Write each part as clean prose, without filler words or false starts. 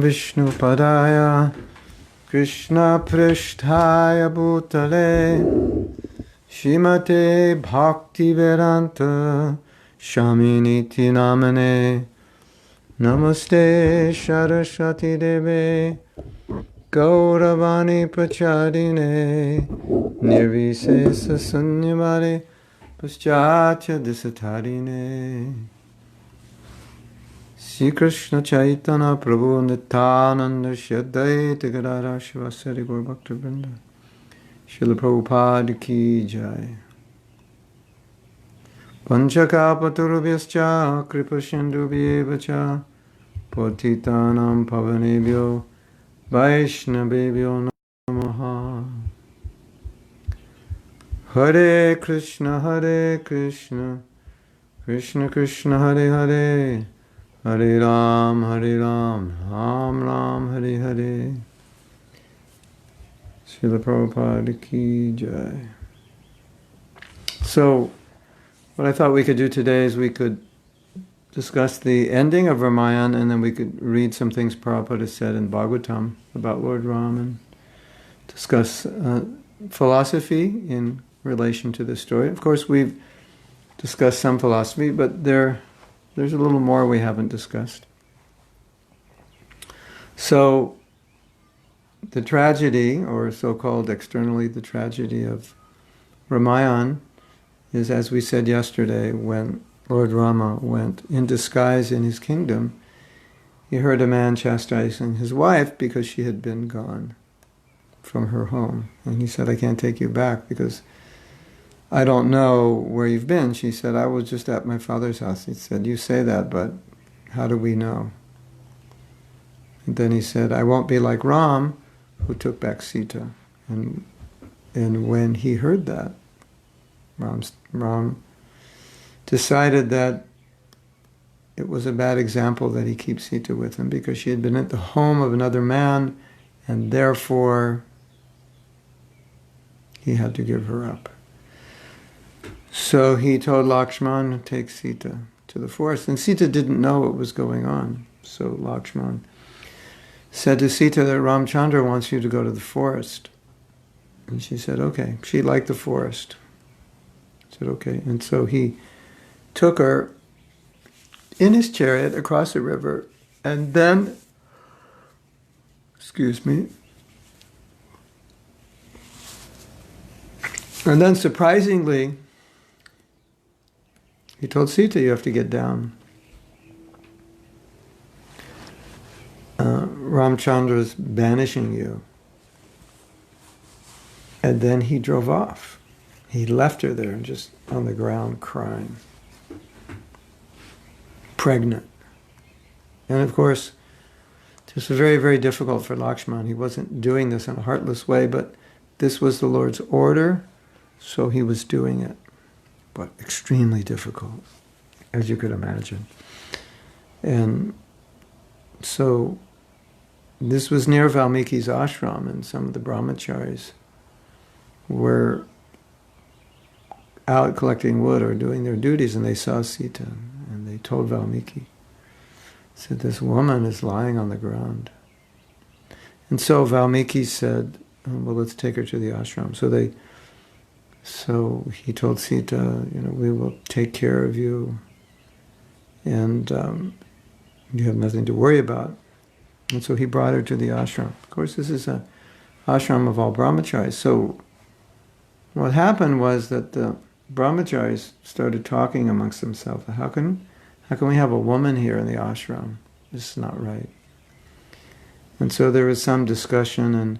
Vishnu Padaya Krishna Prishtaya Bhutale Shrimate Bhakti Vedanta Shaminiti Namane Namaste Saraswati Deve Gauravani Prachadine Nirvisesa Sunyavare Paschatya Disatarine Sri Krishna Chaitanya Prabhu Nityananda Shri Advaita Gadadhara Shivasari Gaur Bhakta Vrinda Srila Prabhupada Ki Jai Panchakapaturubhyascha Kripasindubhyevacha Patitanam Pavanebhyo Vaishnavebhyo Namaha Hare Krishna Krishna Krishna Hare Hare Hare Ram, Ram Ram, Hare Hare. Srila Prabhupada Ki Jai. So, what I thought we could do today is we could discuss the ending of Ramayana, and then we could read some things Prabhupada said in Bhagavatam about Lord Rama, and discuss philosophy in relation to the story. Of course, we've discussed some philosophy, but there's a little more we haven't discussed. So, the tragedy, or so-called externally the tragedy of Ramayana, is, as we said yesterday, when Lord Rama went in disguise in his kingdom, he heard a man chastising his wife because she had been gone from her home. And he said, I can't take you back because I don't know where you've been. She said, I was just at my father's house. He said, you say that, but how do we know? And then he said, I won't be like Ram, who took back Sita. And when he heard that, Ram decided that it was a bad example that he keep Sita with him because she had been at the home of another man, and therefore he had to give her up. So he told Lakshman to take Sita to the forest. And Sita didn't know what was going on. So Lakshman said to Sita that Ramchandra wants you to go to the forest. And she said, okay. She liked the forest. Said, okay. And so he took her in his chariot across the river, and then, surprisingly, he told Sita, you have to get down. Ramchandra's banishing you. And then he drove off. He left her there just on the ground crying. Pregnant. And of course, this was very, very difficult for Lakshman. He wasn't doing this in a heartless way, but this was the Lord's order, so he was doing it. But extremely difficult, as you could imagine. And so this was near Valmiki's ashram, and some of the brahmacharis were out collecting wood or doing their duties, and they saw Sita, and they told Valmiki, said, this woman is lying on the ground. And so Valmiki said, well, let's take her to the ashram. So he told Sita, we will take care of you, and you have nothing to worry about. And so he brought her to the ashram. Of course, this is an ashram of all brahmacharis. So what happened was that the brahmacharis started talking amongst themselves. How can we have a woman here in the ashram? This is not right. And so there was some discussion, and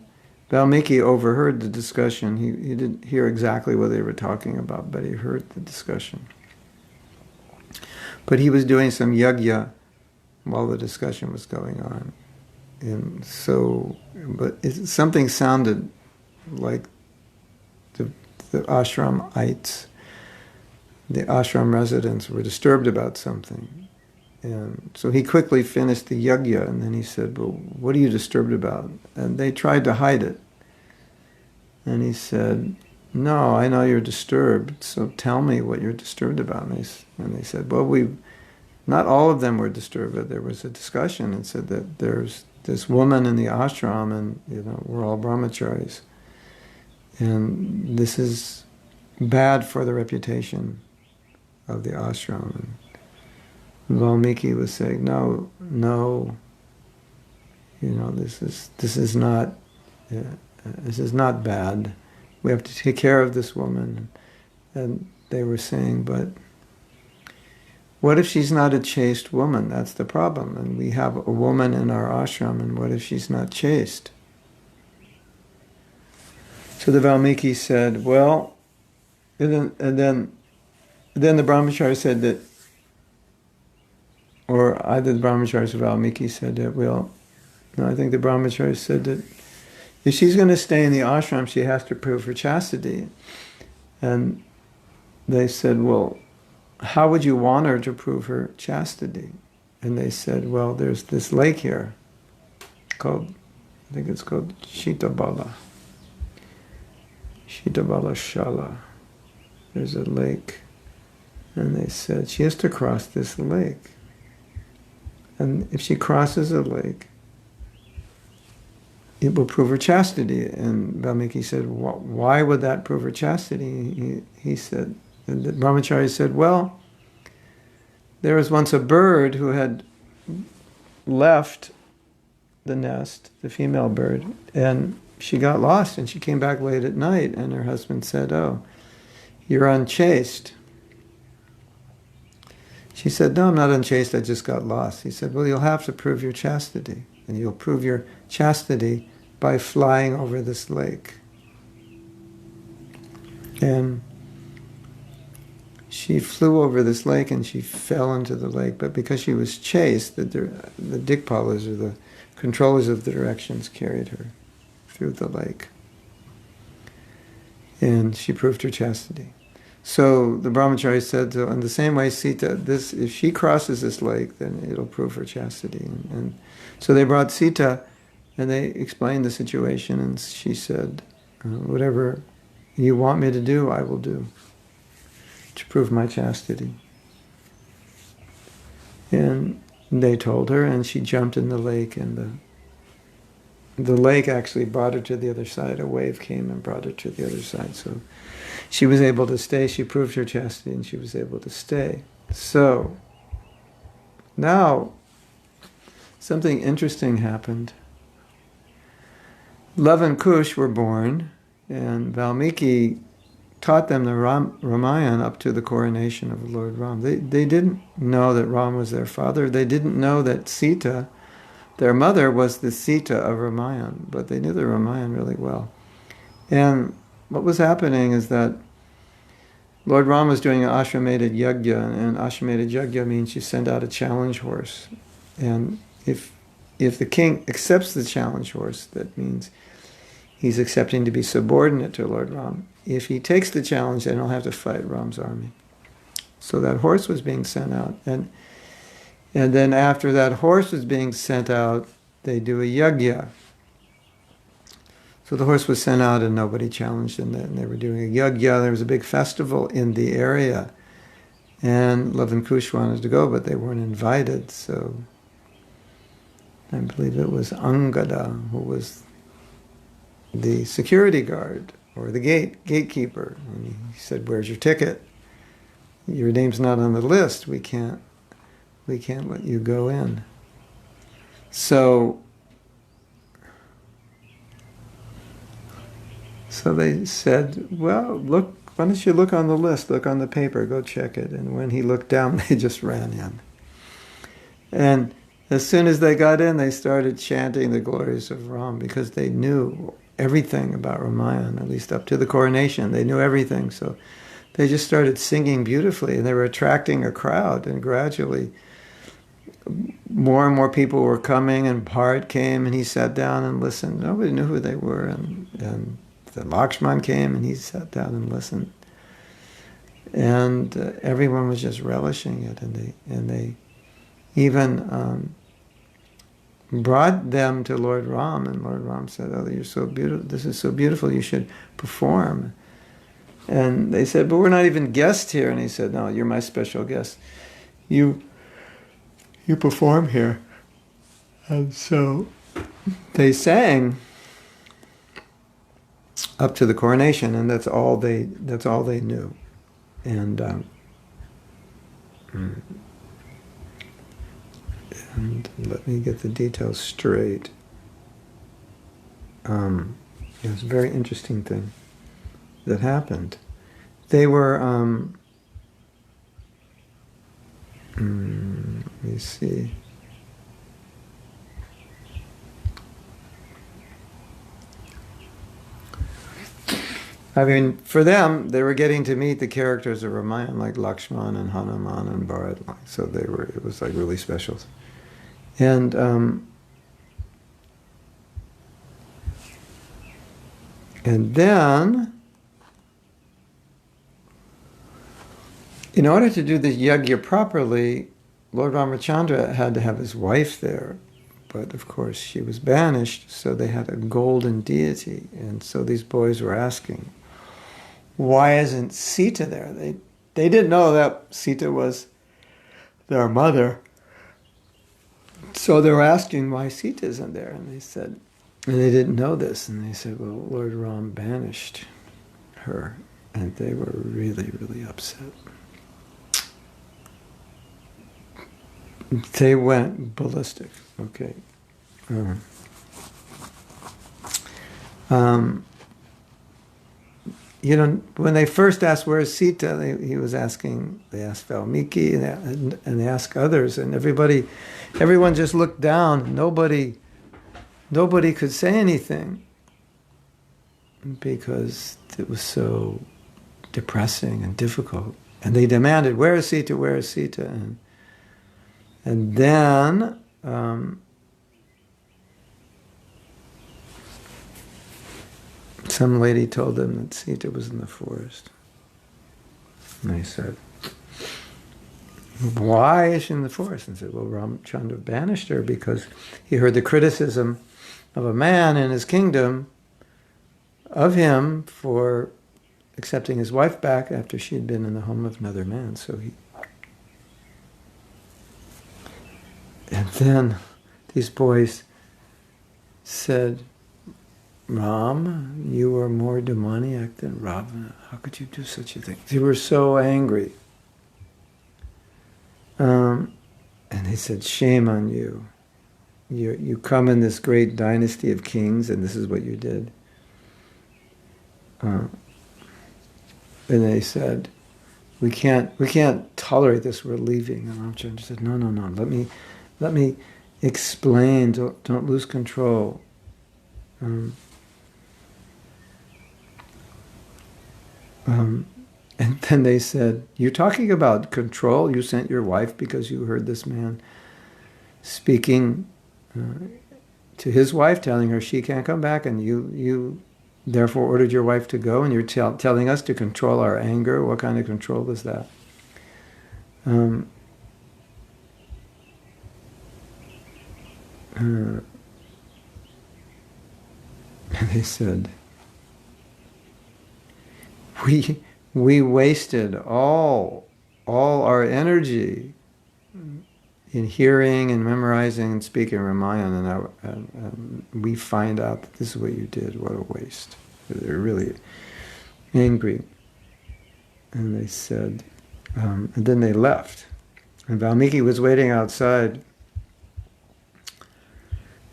Valmiki overheard the discussion. He didn't hear exactly what they were talking about, but he heard the discussion. But he was doing some yajna while the discussion was going on. And so, something sounded like the ashramites, the ashram residents were disturbed about something. And so he quickly finished the yajna, and then he said, well, what are you disturbed about? And they tried to hide it. And he said, no, I know you're disturbed, so tell me what you're disturbed about. And they said, well, not all of them were disturbed, but there was a discussion and said that there's this woman in the ashram, and we're all brahmacharis, and this is bad for the reputation of the ashram. And Valmiki was saying, no, this is not bad. We have to take care of this woman. And they were saying, but what if she's not a chaste woman? That's the problem. And we have a woman in our ashram, and what if she's not chaste? So the Valmiki said, well, and then the brahmachari said that, or either the brahmacharis or Valmiki said that, well, no, I think the brahmachari said that if she's going to stay in the ashram, she has to prove her chastity. And they said, well, how would you want her to prove her chastity? And they said, well, there's this lake here called, I think it's called Shitabala Shala. There's a lake. And they said, she has to cross this lake. And if she crosses a lake, it will prove her chastity. And Valmiki said, why would that prove her chastity? He said, and the brahmachari said, well, there was once a bird who had left the nest, the female bird, and she got lost, and she came back late at night, and her husband said, oh, you're unchaste. She said, no, I'm not unchaste, I just got lost. He said, well, you'll have to prove your chastity, and you'll prove your chastity by flying over this lake. And she flew over this lake and she fell into the lake, but because she was chaste, the dikpalas, or the controllers of the directions, carried her through the lake. And she proved her chastity. So the brahmachari said, so in the same way, Sita, if she crosses this lake, then it'll prove her chastity. And so they brought Sita, and they explained the situation, and she said, whatever you want me to do, I will do, to prove my chastity. And they told her, and she jumped in the lake, and the lake actually brought her to the other side. A wave came and brought her to the other side. So she was able to stay. She proved her chastity, and she was able to stay. So now something interesting happened. Love and Kush were born, and Valmiki taught them the Ramayana up to the coronation of Lord Rama. They didn't know that Rama was their father. They didn't know that Sita, their mother, was the Sita of Ramayana, but they knew the Ramayana really well. And what was happening is that Lord Rama was doing an ashram yajna, and ashram yajna means you send out a challenge horse. And if the king accepts the challenge horse, that means he's accepting to be subordinate to Lord Rama. If he takes the challenge, then he'll have to fight Ram's army. So that horse was being sent out. And then after that horse was being sent out, they do a yajna. So the horse was sent out and nobody challenged him, and they were doing a yajna. There was a big festival in the area. And Love and Kush wanted to go, but they weren't invited. So I believe it was Angada who was the security guard, or the gatekeeper. And he said, where's your ticket? Your name's not on the list. We can't let you go in. So they said, well, look, why don't you look on the list, look on the paper, go check it. And when he looked down, they just ran in. And as soon as they got in, they started chanting the glories of Ram, because they knew everything about Ramayana, at least up to the coronation. They knew everything, so they just started singing beautifully, and they were attracting a crowd, and gradually more and more people were coming, and Bharat came, and he sat down and listened. Nobody knew who they were, and then Laxmi came, and he sat down and listened. And everyone was just relishing it, and they even brought them to Lord Rama, and Lord Rama said, oh, you're so beautiful, this is so beautiful, you should perform. And they said, but we're not even guests here. And he said, no, you're my special guest. You perform here. And so they sang up to the coronation, and that's all they knew. And and let me get the details straight. It was a very interesting thing that happened. They were, let me see. I mean, for them, they were getting to meet the characters of Ramayana, like Lakshman and Hanuman and Bharat. So it was like really special. And then, in order to do the yajna properly, Lord Ramachandra had to have his wife there. But of course, she was banished, so they had a golden deity. And so these boys were asking, why isn't Sita there? They didn't know that Sita was their mother. So they were asking why Sita isn't there. And they didn't know this. And they said, well, Lord Ram banished her. And they were really, really upset. They went ballistic. Okay. When they first asked, where is Sita, they asked Valmiki, and they asked others, and everyone just looked down. Nobody could say anything because it was so depressing and difficult. And they demanded, where is Sita, where is Sita? And then some lady told them that Sita was in the forest. And they said, why is she in the forest? And said, well, Ramchandra banished her because he heard the criticism of a man in his kingdom of him for accepting his wife back after she had been in the home of another man. And then these boys said, Ram, you are more demoniac than Ravana. How could you do such a thing? They were so angry. And they said, shame on you. You come in this great dynasty of kings, and this is what you did. And they said, we can't tolerate this, we're leaving. And Ramchandra said, no, let me explain, don't lose control. And then they said, you're talking about control? You sent your wife because you heard this man speaking to his wife, telling her she can't come back, and you therefore ordered your wife to go, and you're telling us to control our anger? What kind of control is that? And they said, we wasted all our energy in hearing and memorizing and speaking Ramayana, and we find out that this is what you did. What a waste. They're really angry. And they said, and then they left. And Valmiki was waiting outside.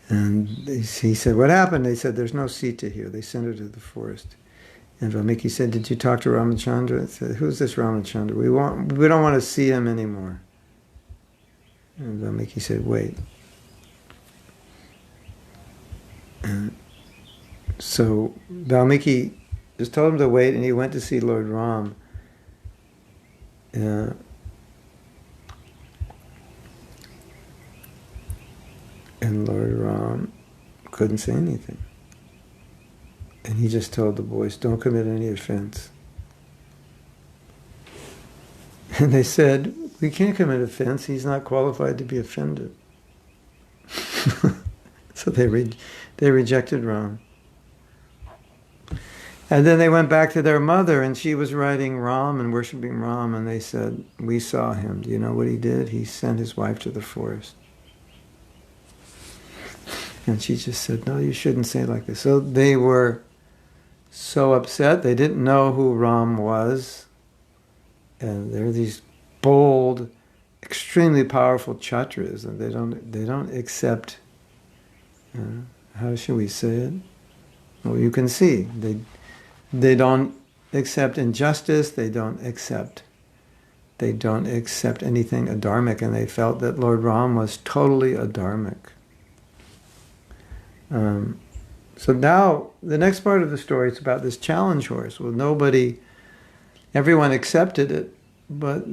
And he said, what happened? They said, there's no Sita here. They sent her to the forest. And Valmiki said, did you talk to Ramachandra? I said, who's this Ramachandra? We don't want to see him anymore. And Valmiki said, wait. And so Valmiki just told him to wait, and he went to see Lord Ram. And Lord Ram couldn't say anything. And he just told the boys, don't commit any offense. And they said, we can't commit offense. He's not qualified to be offended. So they rejected Ram. And then they went back to their mother, and she was writing Ram and worshipping Ram, and they said, we saw him. Do you know what he did? He sent his wife to the forest. And she just said, no, you shouldn't say it like this. So they were so upset. They didn't know who Ram was. And they're these bold, extremely powerful kshatriyas, and they don't accept, how should we say it? Well, you can see, they don't accept injustice, they don't accept anything adharmic, and they felt that Lord Ram was totally adharmic. So now, the next part of the story is about this challenge horse. Well, everyone accepted it, but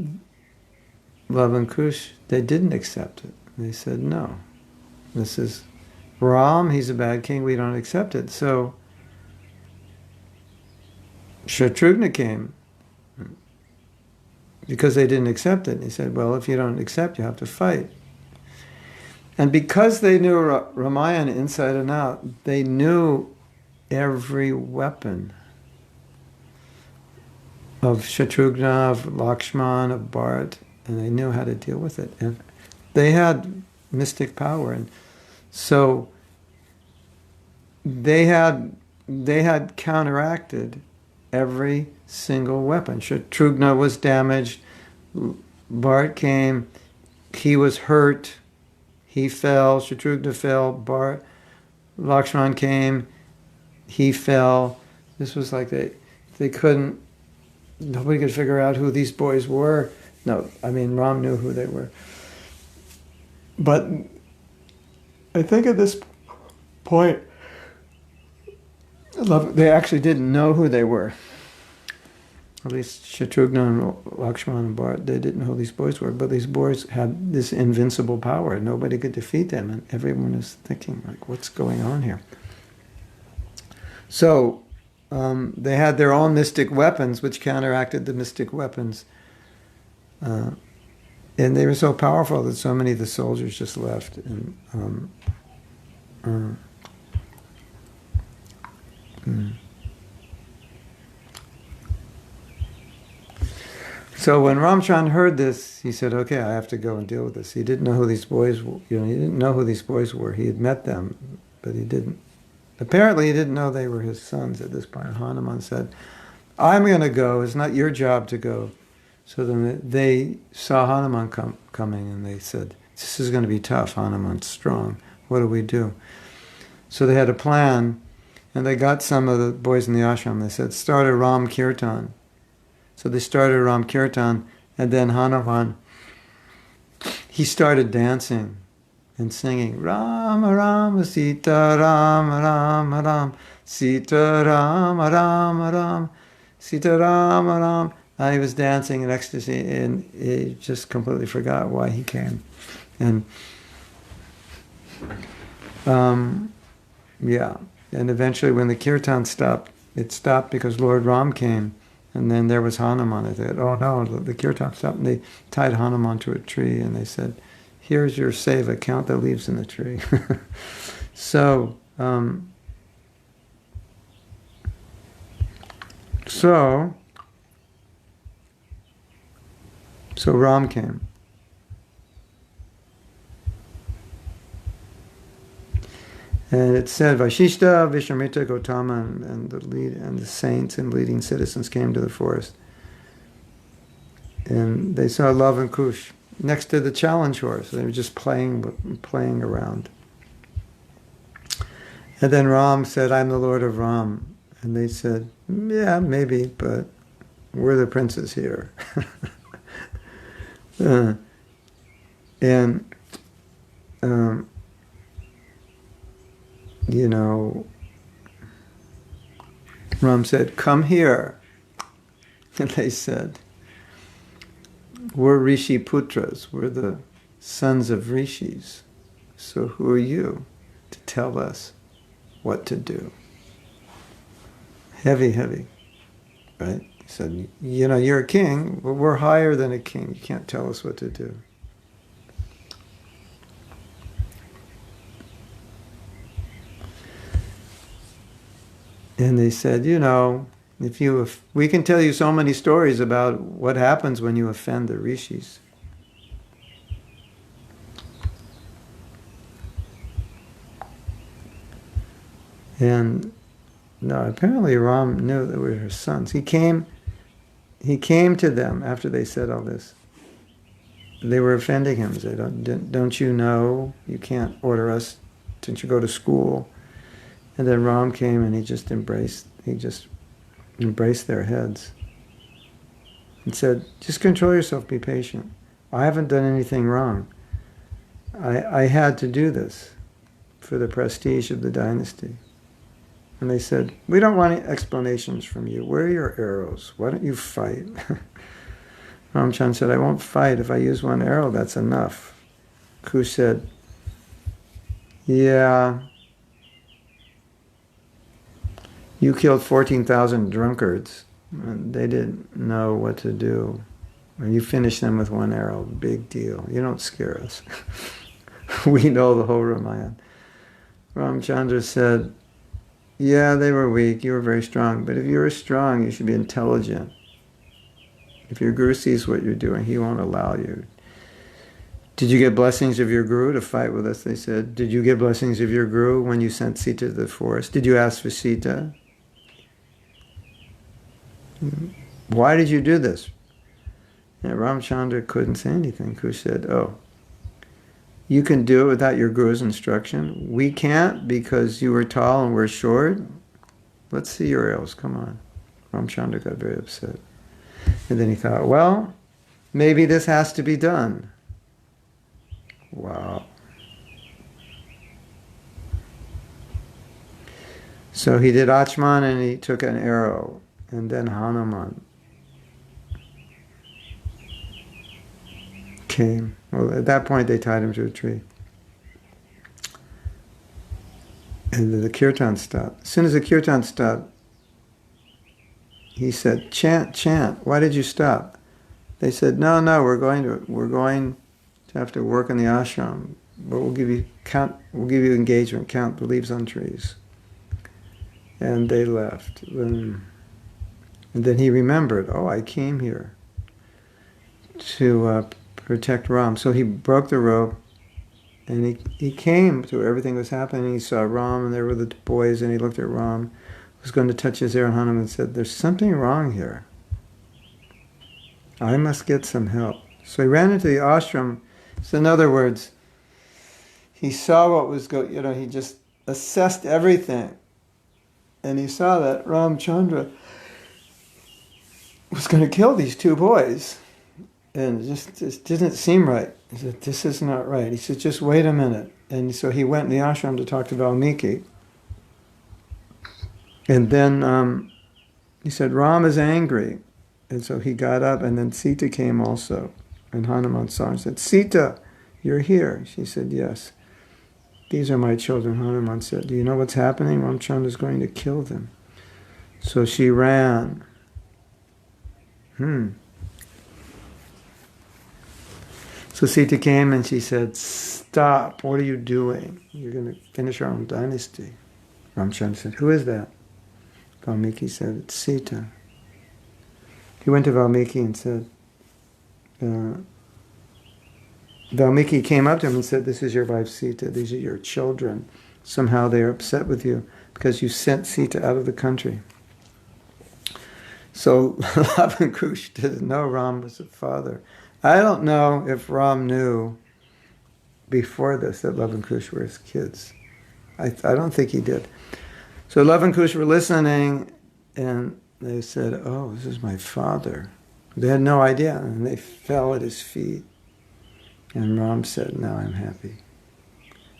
Love and Kush, they didn't accept it. They said, no, this is Ram, he's a bad king, we don't accept it. So Shatrughna came because they didn't accept it. And he said, well, if you don't accept, you have to fight. And because they knew Ramayana inside and out, they knew every weapon of Shatrughna, of Lakshman, of Bharat, and they knew how to deal with it. And they had mystic power, and so they had counteracted every single weapon. Shatrughna was damaged, Bharat came, he was hurt, he fell, Shatrughna fell, Lakshman came, he fell. This was like they couldn't, nobody could figure out who these boys were. No, I mean, Ram knew who they were. But I think at this point, they actually didn't know who they were. At least Shatrughna and Lakshman and Bharat, they didn't know who these boys were. But these boys had this invincible power. Nobody could defeat them. And everyone was thinking, like, what's going on here? So they had their own mystic weapons, which counteracted the mystic weapons. And they were so powerful that so many of the soldiers just left. And So when Ramchand heard this, he said, okay, I have to go and deal with this. He didn't know who these boys were. He didn't know who these boys were. He had met them, but he didn't. Apparently, he didn't know they were his sons at this point. Hanuman said, I'm going to go. It's not your job to go. So then they saw Hanuman coming, and they said, this is going to be tough. Hanuman's strong. What do we do? So they had a plan, and they got some of the boys in the ashram. They said, start a Ram Kirtan. So they started Ram Kirtan, and then Hanuman, he started dancing and singing, Rama Rama Sita Rama Rama Ram, Sita Rama Rama Ram, Sita Rama Ram. And he was dancing in ecstasy, and he just completely forgot why he came. And and eventually when the Kirtan stopped, it stopped because Lord Ram came. And then there was Hanuman. They said, oh no, the Kirtan stopped. And they tied Hanuman to a tree, and they said, here's your seva, count the leaves in the tree. So Ram came. And it said, Vashishta, Vishwamitra, Gautama, and the saints and leading citizens came to the forest. And they saw Love and Kush next to the challenge horse. They were just playing around. And then Ram said, I'm the Lord of Ram. And they said, yeah, maybe, but we're the princes here. Ram said, come here. And they said, we're Rishi Putras, we're the sons of Rishis. So who are you to tell us what to do? Heavy, right? He said, you're a king, but we're higher than a king. You can't tell us what to do. And they said, we can tell you so many stories about what happens when you offend the rishis. And no, apparently Ram knew they were her sons. He came to them after they said all this. They were offending him. He said, don't you know you can't order us since you go to school? And then Ram came and he just embraced their heads and said, just control yourself, be patient. I haven't done anything wrong. I had to do this for the prestige of the dynasty. And they said, we don't want any explanations from you. Where are your arrows? Why don't you fight? Ramchandra said, I won't fight. If I use one arrow, that's enough. Kush said, yeah, you killed 14,000 drunkards. And they didn't know what to do. And you finished them with one arrow. Big deal. You don't scare us. We know the whole Ramayana. Ramchandra said, yeah, they were weak. You were very strong. But if you were strong, you should be intelligent. If your guru sees what you're doing, he won't allow you. Did you get blessings of your guru to fight with us? They said. Did you get blessings of your guru when you sent Sita to the forest? Did you ask for Sita? Why did you do this? And Ramchandra couldn't say anything. Kush said, oh, you can do it without your guru's instruction. We can't because you were tall and we're short. Let's see your arrows, come on. Ramchandra got very upset. And then he thought, well, maybe this has to be done. Wow. So he did Achman and he took an arrow. And then Hanuman came. Well, at that point they tied him to a tree. And the kirtan stopped. As soon as the kirtan stopped, he said, chant, chant. Why did you stop? They said, no, we're going to have to work in the ashram, but we'll give you engagement, count the leaves on trees. And they left. And then he remembered, oh, I came here to protect Ram. So he broke the rope and he came to where everything was happening. He saw Ram and there were the boys and he looked at Ram, was going to touch his hair, and Hanuman said, there's something wrong here. I must get some help. So he ran into the ashram. So in other words, he saw what was going, he just assessed everything. And he saw that Ramchandra was going to kill these two boys. And it just didn't seem right. He said, this is not right. He said, just wait a minute. And so he went in the ashram to talk to Valmiki. And then he said, Ram is angry. And so he got up, and then Sita came also. And Hanuman saw her and said, Sita, you're here. She said, yes. These are my children. Hanuman said, do you know what's happening? Ramchandra is going to kill them. So she ran. So Sita came and she said, stop, what are you doing? You're going to finish our own dynasty. Ramchandra said, who is that? Valmiki said, it's Sita. He went to Valmiki and said, Valmiki came up to him and said, this is your wife Sita, these are your children. Somehow they are upset with you because you sent Sita out of the country. So Ravana Kush didn't know Ram was the father. I don't know if Ram knew before this that Love and Kush were his kids. I don't think he did. So Love and Kush were listening, and they said, oh, this is my father. They had no idea, and they fell at his feet. And Ram said, now I'm happy.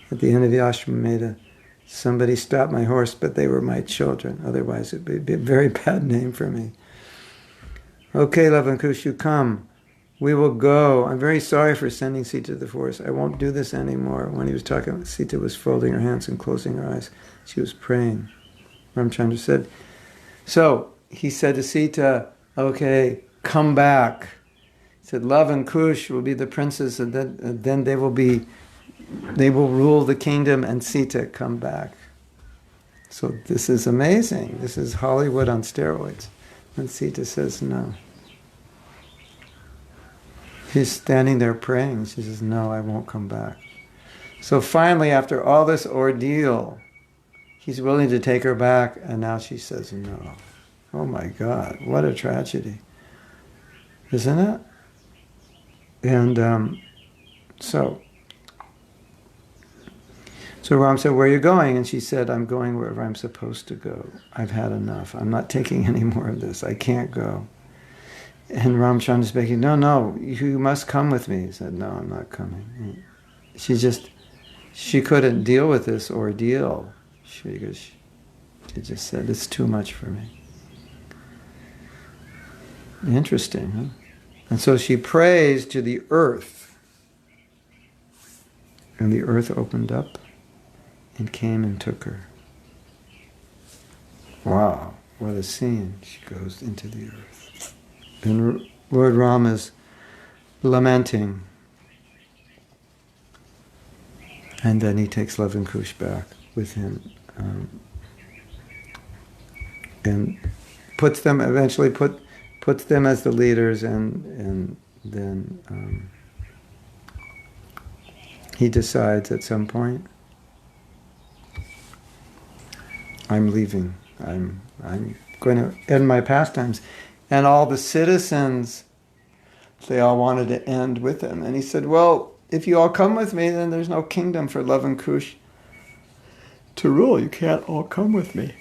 At the end of the ashram, somebody stopped my horse, but they were my children. Otherwise, it would be a very bad name for me. Okay, Love and Kush, you come. We will go. I'm very sorry for sending Sita to the forest. I won't do this anymore. When he was talking, Sita was folding her hands and closing her eyes. She was praying. Ramchandra said, so he said to Sita, okay, come back. He said, Love and Kush will be the princes, and then they will rule the kingdom, and Sita come back. So this is amazing. This is Hollywood on steroids. And Sita says, no. She's standing there praying. She says, no, I won't come back. So finally, after all this ordeal, he's willing to take her back, and now she says no. Oh my God, what a tragedy, isn't it? And so Ram said, where are you going? And she said, I'm going wherever I'm supposed to go. I've had enough. I'm not taking any more of this. I can't go. And Ramchandra is begging, no, you must come with me. He said, no, I'm not coming. She couldn't deal with this ordeal. She just said, it's too much for me. Interesting, huh? And so she prays to the earth. And the earth opened up and came and took her. Wow, what a scene. She goes into the earth. And Lord Rama is lamenting. And then he takes Love and Kush back with him. And puts them as the leaders, and then he decides at some point, I'm leaving. I'm going to end my pastimes. And all the citizens, they all wanted to end with him. And he said, well, if you all come with me, then there's no kingdom for Love and Kush to rule. You can't all come with me.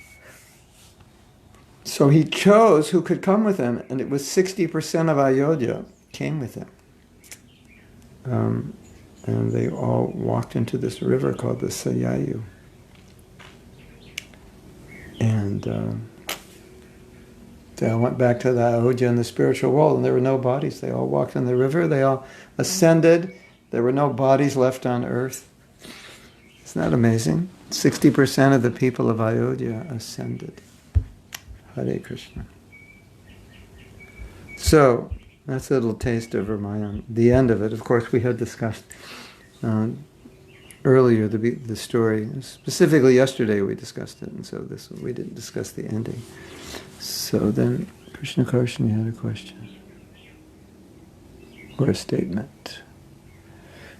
So he chose who could come with him, and it was 60% of Ayodhya came with him. And they all walked into this river called the Sayayu. And they all went back to the Ayodhya in the spiritual world, and there were no bodies. They all walked in the river, they all ascended, there were no bodies left on earth. Isn't that amazing? 60% of the people of Ayodhya ascended. Hare Krishna. So, that's a little taste of Ramayana. The end of it, of course, we had discussed earlier the story. Specifically yesterday we discussed it, and so we didn't discuss the ending. So then, Krishna Karshan, you had a question? Or a statement?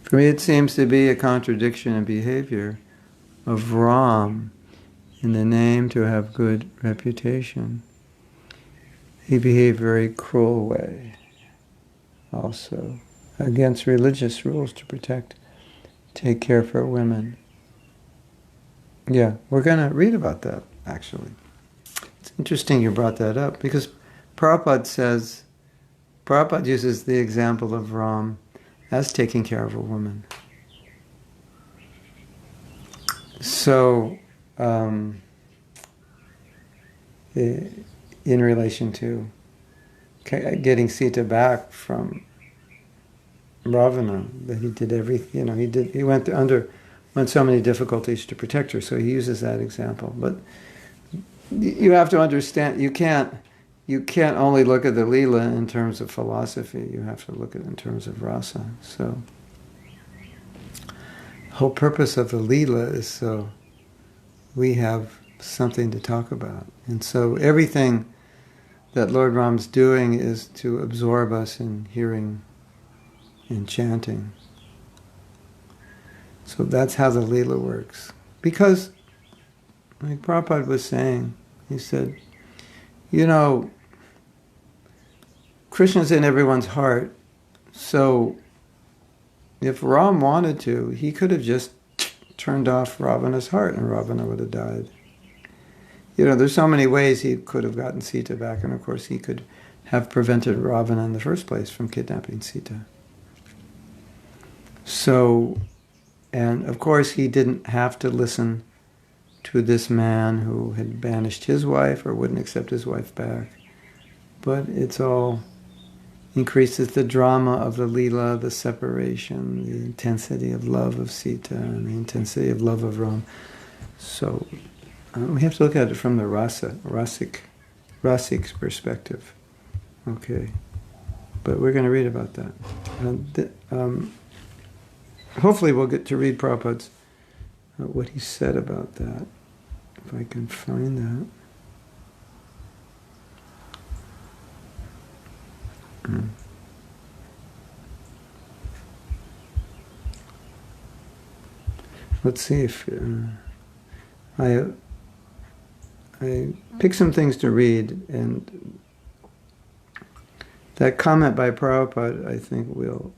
For me it seems to be a contradiction in behavior of Ram in the name to have good reputation. He behaved very cruel way also against religious rules to take care for women. Yeah, we're going to read about that actually. It's interesting you brought that up because Prabhupada uses the example of Ram as taking care of a woman. So, in relation to getting Sita back from Ravana, that he did everything, he went so many difficulties to protect her, so he uses that example. But you have to understand, you can't only look at the lila in terms of philosophy, you have to look at it in terms of rasa. So, the whole purpose of the lila is so we have something to talk about. And so everything that Lord Ram's doing is to absorb us in hearing and chanting. So that's how the lila works. Because, like Prabhupada was saying, he said, Krishna's in everyone's heart, so if Ram wanted to, he could have just turned off Ravana's heart and Ravana would have died. There's so many ways he could have gotten Sita back, and of course he could have prevented Ravana in the first place from kidnapping Sita. So, and of course he didn't have to listen to this man who had banished his wife or wouldn't accept his wife back. But it's all increases the drama of the lila, the separation, the intensity of love of Sita, and the intensity of love of Ram. So we have to look at it from the rasik's perspective. Okay, but we're going to read about that. Hopefully we'll get to read Prabhupada's, what he said about that, if I can find that. Let's see if I picked some things to read, and that comment by Prabhupada, I think we'll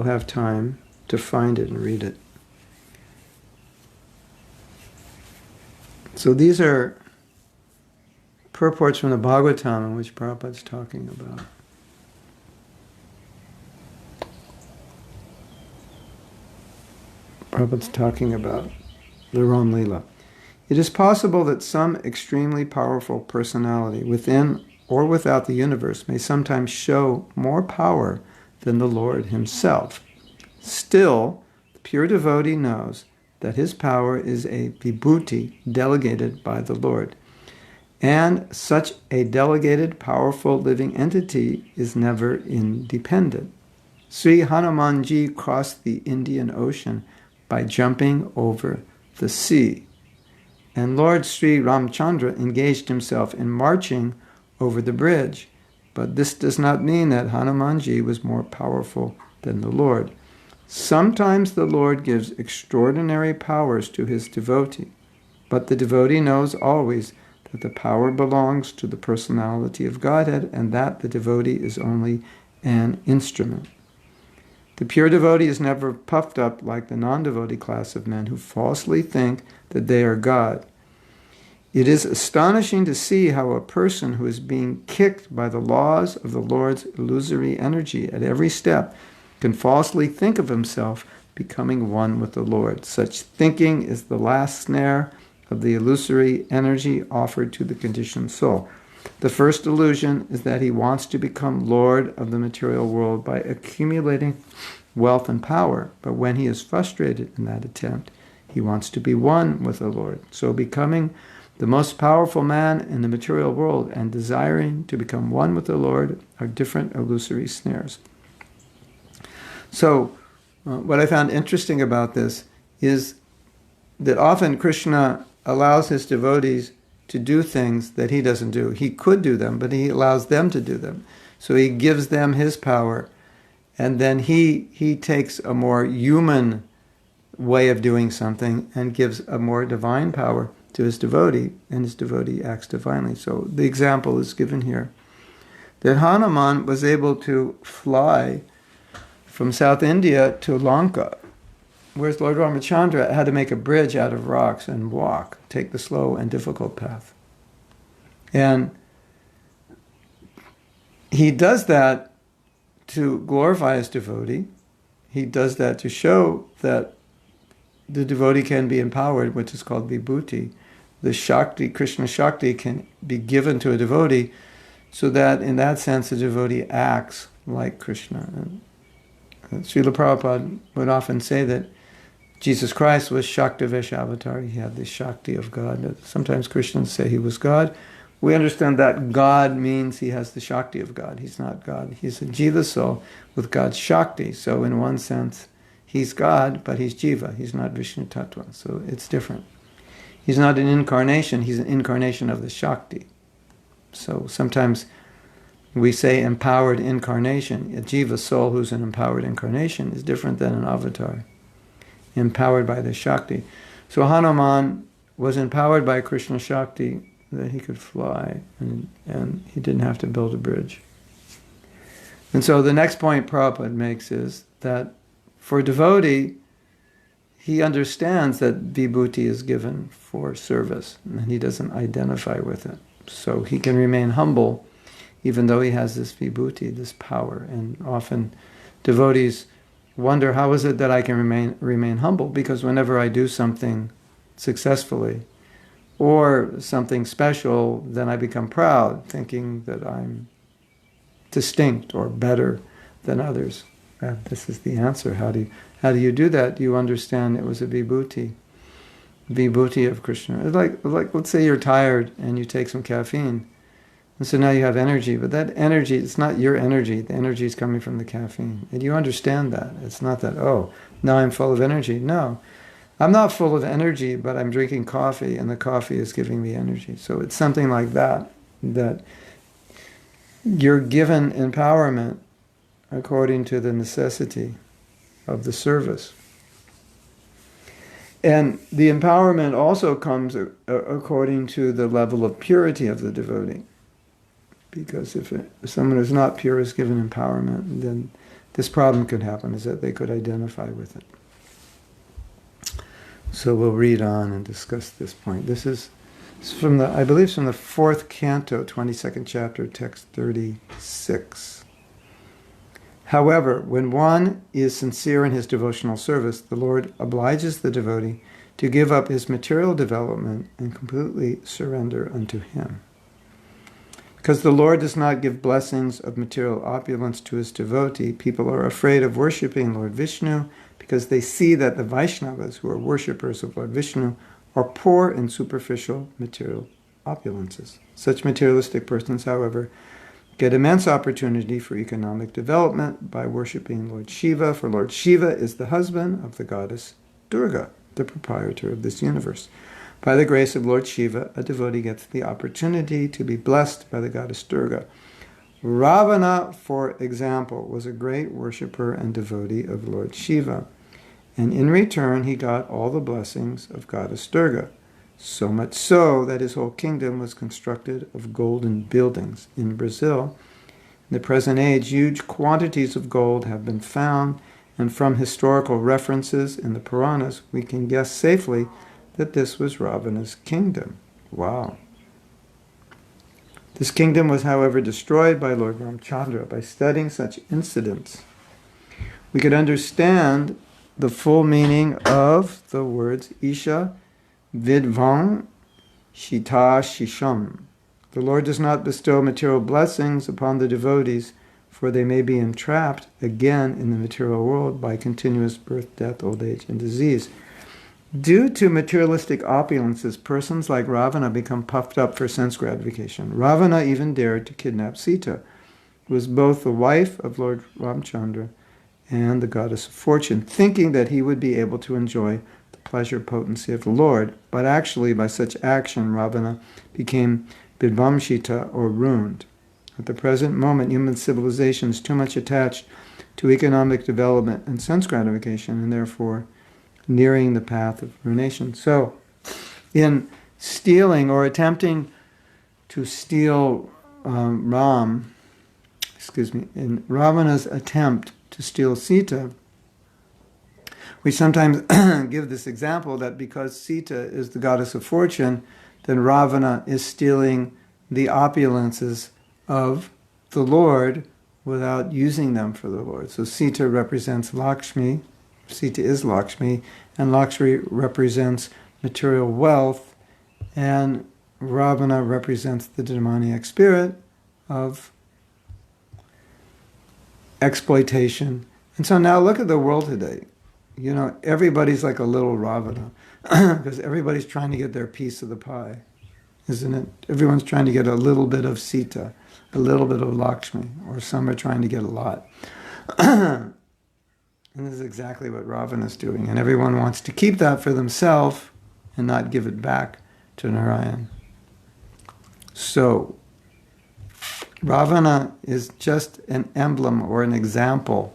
have time to find it and read it. So these are purports from the Bhagavatam in which Prabhupada's talking about. Prabhupada's talking about the Ram Lila. It is possible that some extremely powerful personality within or without the universe may sometimes show more power than the Lord himself. Still, the pure devotee knows that his power is a Vibhuti delegated by the Lord. And such a delegated, powerful living entity is never independent. Sri Hanumanji crossed the Indian Ocean by jumping over the sea. And Lord Sri Ramchandra engaged himself in marching over the bridge. But this does not mean that Hanumanji was more powerful than the Lord. Sometimes the Lord gives extraordinary powers to his devotee, but the devotee knows always that the power belongs to the personality of Godhead and that the devotee is only an instrument. The pure devotee is never puffed up like the non-devotee class of men who falsely think that they are God. It is astonishing to see how a person who is being kicked by the laws of the Lord's illusory energy at every step can falsely think of himself becoming one with the Lord. Such thinking is the last snare of the illusory energy offered to the conditioned soul. The first illusion is that he wants to become Lord of the material world by accumulating wealth and power, but when he is frustrated in that attempt, he wants to be one with the Lord. So becoming the most powerful man in the material world and desiring to become one with the Lord are different illusory snares. So, what I found interesting about this is that often Krishna allows his devotees to do things that he doesn't do. He could do them, but he allows them to do them. So he gives them his power, and then he takes a more human way of doing something and gives a more divine power to his devotee, and his devotee acts divinely. So the example is given here that Hanuman was able to fly from South India to Lanka, whereas Lord Ramachandra had to make a bridge out of rocks and walk, take the slow and difficult path. And he does that to glorify his devotee. He does that to show that the devotee can be empowered, which is called Vibhuti. The Shakti, Krishna Shakti, can be given to a devotee so that in that sense the devotee acts like Krishna. And Srila Prabhupada would often say that Jesus Christ was Shaktivesh avatar. He had the Shakti of God. Sometimes Christians say he was God. We understand that God means he has the Shakti of God. He's not God. He's a Jiva soul with God's Shakti. So in one sense, he's God, but he's Jiva. He's not Vishnu Tattva. So it's different. He's not an incarnation. He's an incarnation of the Shakti. So sometimes we say empowered incarnation. A Jiva soul who's an empowered incarnation is different than an avatar, empowered by the Shakti. So Hanuman was empowered by Krishna Shakti that he could fly, and he didn't have to build a bridge. And so the next point Prabhupada makes is that for a devotee, he understands that Vibhuti is given for service, and he doesn't identify with it. So he can remain humble, even though he has this Vibhuti, this power. And often devotees wonder, how is it that I can remain humble? Because whenever I do something successfully, or something special, then I become proud, thinking that I'm distinct or better than others. And this is the answer. How do you do that? You understand it was a Vibhuti of Krishna. It's like let's say you're tired and you take some caffeine, and so now you have energy. But that energy, it's not your energy. The energy is coming from the caffeine, and you understand that. It's not that, oh, now I'm full of energy. No. I'm not full of energy, but I'm drinking coffee, and the coffee is giving me energy. So it's something like that you're given empowerment according to the necessity of the service. And the empowerment also comes according to the level of purity of the devotee. Because if someone who's not pure is given empowerment, then this problem could happen, is that they could identify with it. So we'll read on and discuss this point. This is from the, I believe, from the 4th canto, 22nd chapter, text 36. However, when one is sincere in his devotional service, the Lord obliges the devotee to give up his material development and completely surrender unto him. Because the Lord does not give blessings of material opulence to his devotee, people are afraid of worshipping Lord Vishnu because they see that the Vaishnavas, who are worshippers of Lord Vishnu, are poor in superficial material opulences. Such materialistic persons, however, get immense opportunity for economic development by worshipping Lord Shiva, for Lord Shiva is the husband of the goddess Durga, the proprietor of this universe. By the grace of Lord Shiva, a devotee gets the opportunity to be blessed by the goddess Durga. Ravana, for example, was a great worshipper and devotee of Lord Shiva, and in return he got all the blessings of goddess Durga, so much so that his whole kingdom was constructed of golden buildings. In Brazil, in the present age, huge quantities of gold have been found, and from historical references in the Puranas, we can guess safely that this was Ravana's kingdom. Wow. This kingdom was, however, destroyed by Lord Ramchandra. By studying such incidents, we could understand the full meaning of the words Isha Vidvam Shita Shisham. The Lord does not bestow material blessings upon the devotees, for they may be entrapped again in the material world by continuous birth, death, old age, and disease. Due to materialistic opulences, persons like Ravana become puffed up for sense gratification. Ravana even dared to kidnap Sita, who was both the wife of Lord Ramchandra and the goddess of fortune, thinking that he would be able to enjoy the pleasure potency of the Lord. But actually, by such action, Ravana became Vidvamshita, or ruined. At the present moment, human civilization is too much attached to economic development and sense gratification, and therefore nearing the path of ruination. So, in stealing or attempting to steal in Ravana's attempt to steal Sita, we sometimes give this example that because Sita is the goddess of fortune, then Ravana is stealing the opulences of the Lord without using them for the Lord. So Sita represents Laxmi, Sita is Laxmi, and Laxmi represents material wealth, and Ravana represents the demoniac spirit of exploitation. And so now look at the world today. You know, everybody's like a little Ravana because everybody's trying to get their piece of the pie, isn't it? Everyone's trying to get a little bit of Sita, a little bit of Lakshmi, or some are trying to get a lot. And this is exactly what Ravana's doing. And everyone wants to keep that for themselves and not give it back to Narayan. So, Ravana is just an emblem or an example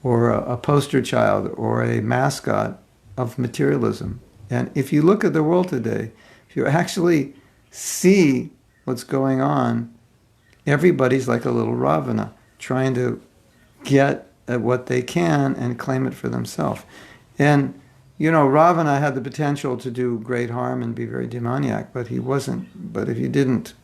or a poster child or a mascot of materialism. And if you look at the world today, if you actually see what's going on, everybody's like a little Ravana, trying to get at what they can and claim it for themselves. And, you know, Ravana had the potential to do great harm and be very demoniac, but he wasn't. But if you didn't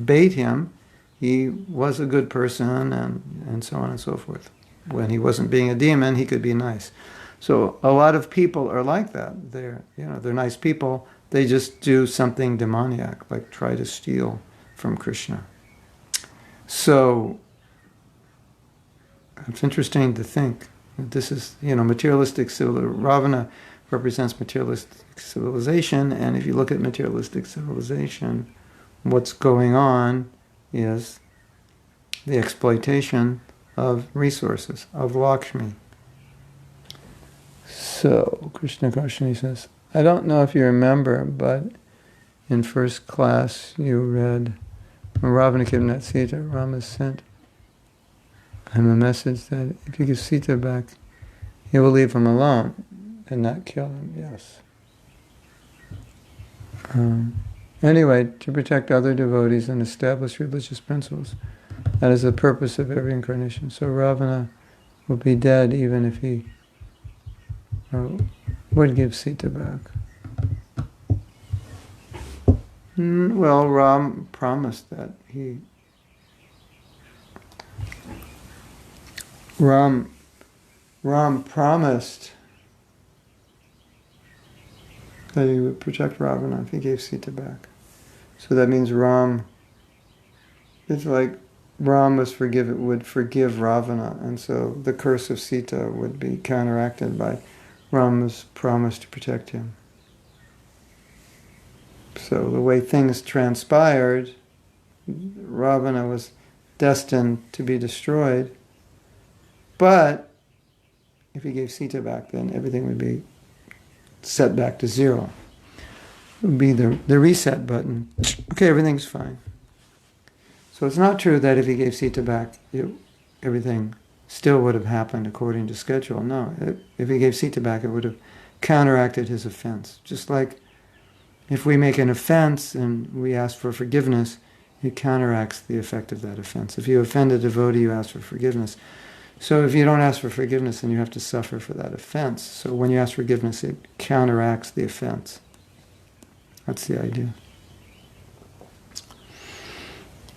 bait him, he was a good person, and so on and so forth. When he wasn't being a demon, he could be nice. So a lot of people are like that. They're nice people. They just do something demoniac, like try to steal from Krishna. So it's interesting to think that this is, materialistic civilization. Ravana represents materialistic civilization, and if you look at materialistic civilization, what's going on is the exploitation of resources, of Lakshmi. So, Krishna Karshani says, I don't know if you remember, but in first class you read, when Ravana kidnapped Sita, Rama sent him a message that if you give Sita back, he will leave him alone. and not kill him, yes. Anyway, to protect other devotees and establish religious principles. That is the purpose of every incarnation. So Ravana will be dead even if he would give Sita back. Well, Ram promised that Ram promised that he would protect Ravana if he gave Sita back. So that means it's like Ram would forgive Ravana, and so the curse of Sita would be counteracted by Rama's promise to protect him. So the way things transpired, Ravana was destined to be destroyed, but if he gave Sita back, then everything would be set back to zero. It would be the reset button. Okay, everything's fine. So it's not true that if he gave Sita back, everything still would have happened according to schedule. No, if he gave Sita back, it would have counteracted his offense. Just like if we make an offense and we ask for forgiveness, it counteracts the effect of that offense. If you offend a devotee, you ask for forgiveness. So if you don't ask for forgiveness, then you have to suffer for that offense. So when you ask forgiveness, it counteracts the offense. That's the idea.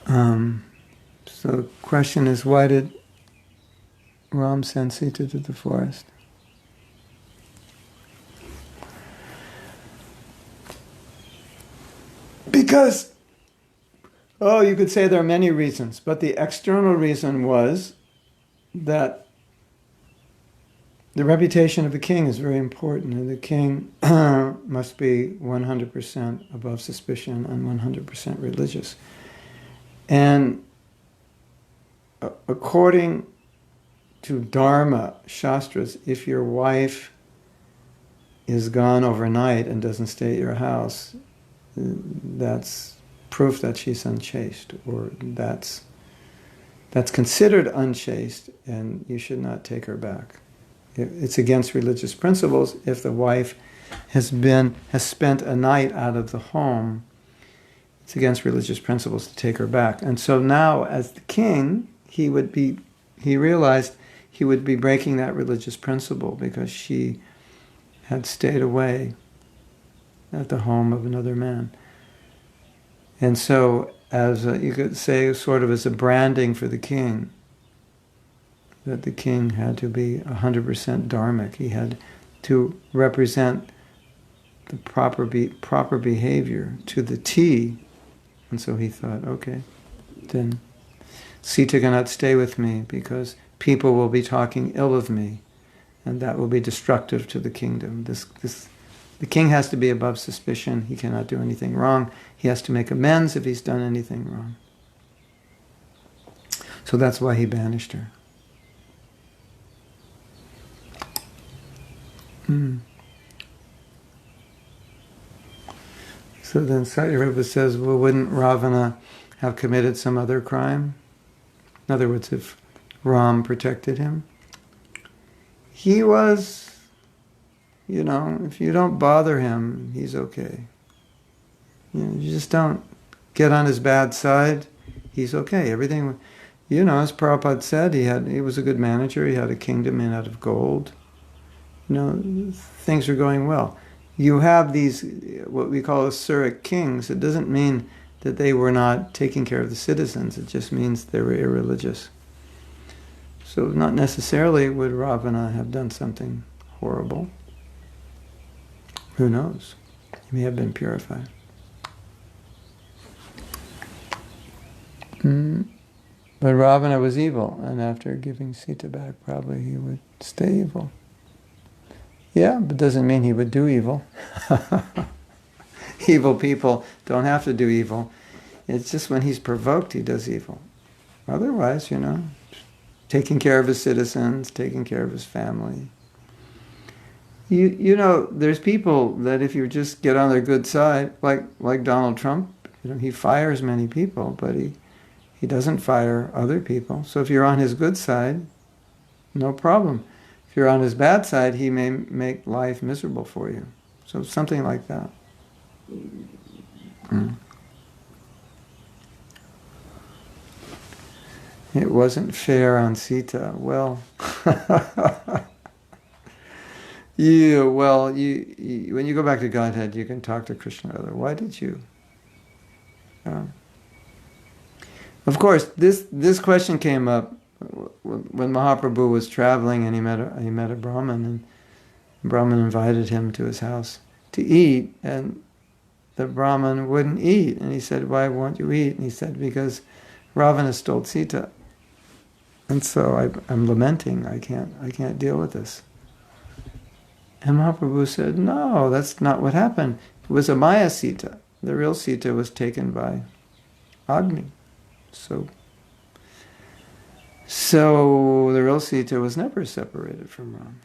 So the question is, why did Ram send Sita to the forest? Because, you could say there are many reasons, but the external reason was that the reputation of the king is very important, and the king must be 100% above suspicion and 100% religious. And according to Dharma Shastras, if your wife is gone overnight and doesn't stay at your house, that's proof that she's unchaste, or that's considered unchaste, and you should not take her back. It's against religious principles if the wife has spent a night out of the home. It's against religious principles to take her back. And so now, as the king, he realized he would be breaking that religious principle because she had stayed away at the home of another man. And so, you could say, sort of as a branding for the king, that the king had to be 100% dharmic. He had to represent the proper behavior to the T. And so he thought, okay, then Sita cannot stay with me because people will be talking ill of me, and that will be destructive to the kingdom. The king has to be above suspicion. He cannot do anything wrong. He has to make amends if he's done anything wrong. So that's why he banished her. So then Satyarupa says, well, wouldn't Ravana have committed some other crime? In other words, if Ram protected him? He was, if you don't bother him, he's okay. You just don't get on his bad side, he's okay. Everything, as Prabhupada said, he was a good manager, he had a kingdom made out of gold. Things are going well. You have these, what we call Asuric kings. It doesn't mean that they were not taking care of the citizens. It just means they were irreligious. So not necessarily would Ravana have done something horrible. Who knows? He may have been purified. But Ravana was evil, and after giving Sita back, probably he would stay evil. Yeah, but doesn't mean he would do evil. Evil people don't have to do evil. It's just when he's provoked he does evil. Otherwise, taking care of his citizens, taking care of his family. There's people that if you just get on their good side, like Donald Trump, he fires many people, but he doesn't fire other people. So if you're on his good side, no problem. If If you're on his bad side, he may make life miserable for you. So something like that. It wasn't fair on Sita. Well, when you go back to Godhead, you can talk to Krishna. Why did you? Of course, this question came up when Mahaprabhu was traveling, and he met a Brahmin, and Brahmin invited him to his house to eat, and the Brahmin wouldn't eat, and he said, "Why won't you eat?" And he said, "Because Ravana stole Sita, and so I'm lamenting. I can't deal with this." And Mahaprabhu said, "No, that's not what happened. It was a Maya Sita. The real Sita was taken by Agni. So the real Sita was never separated from Ram."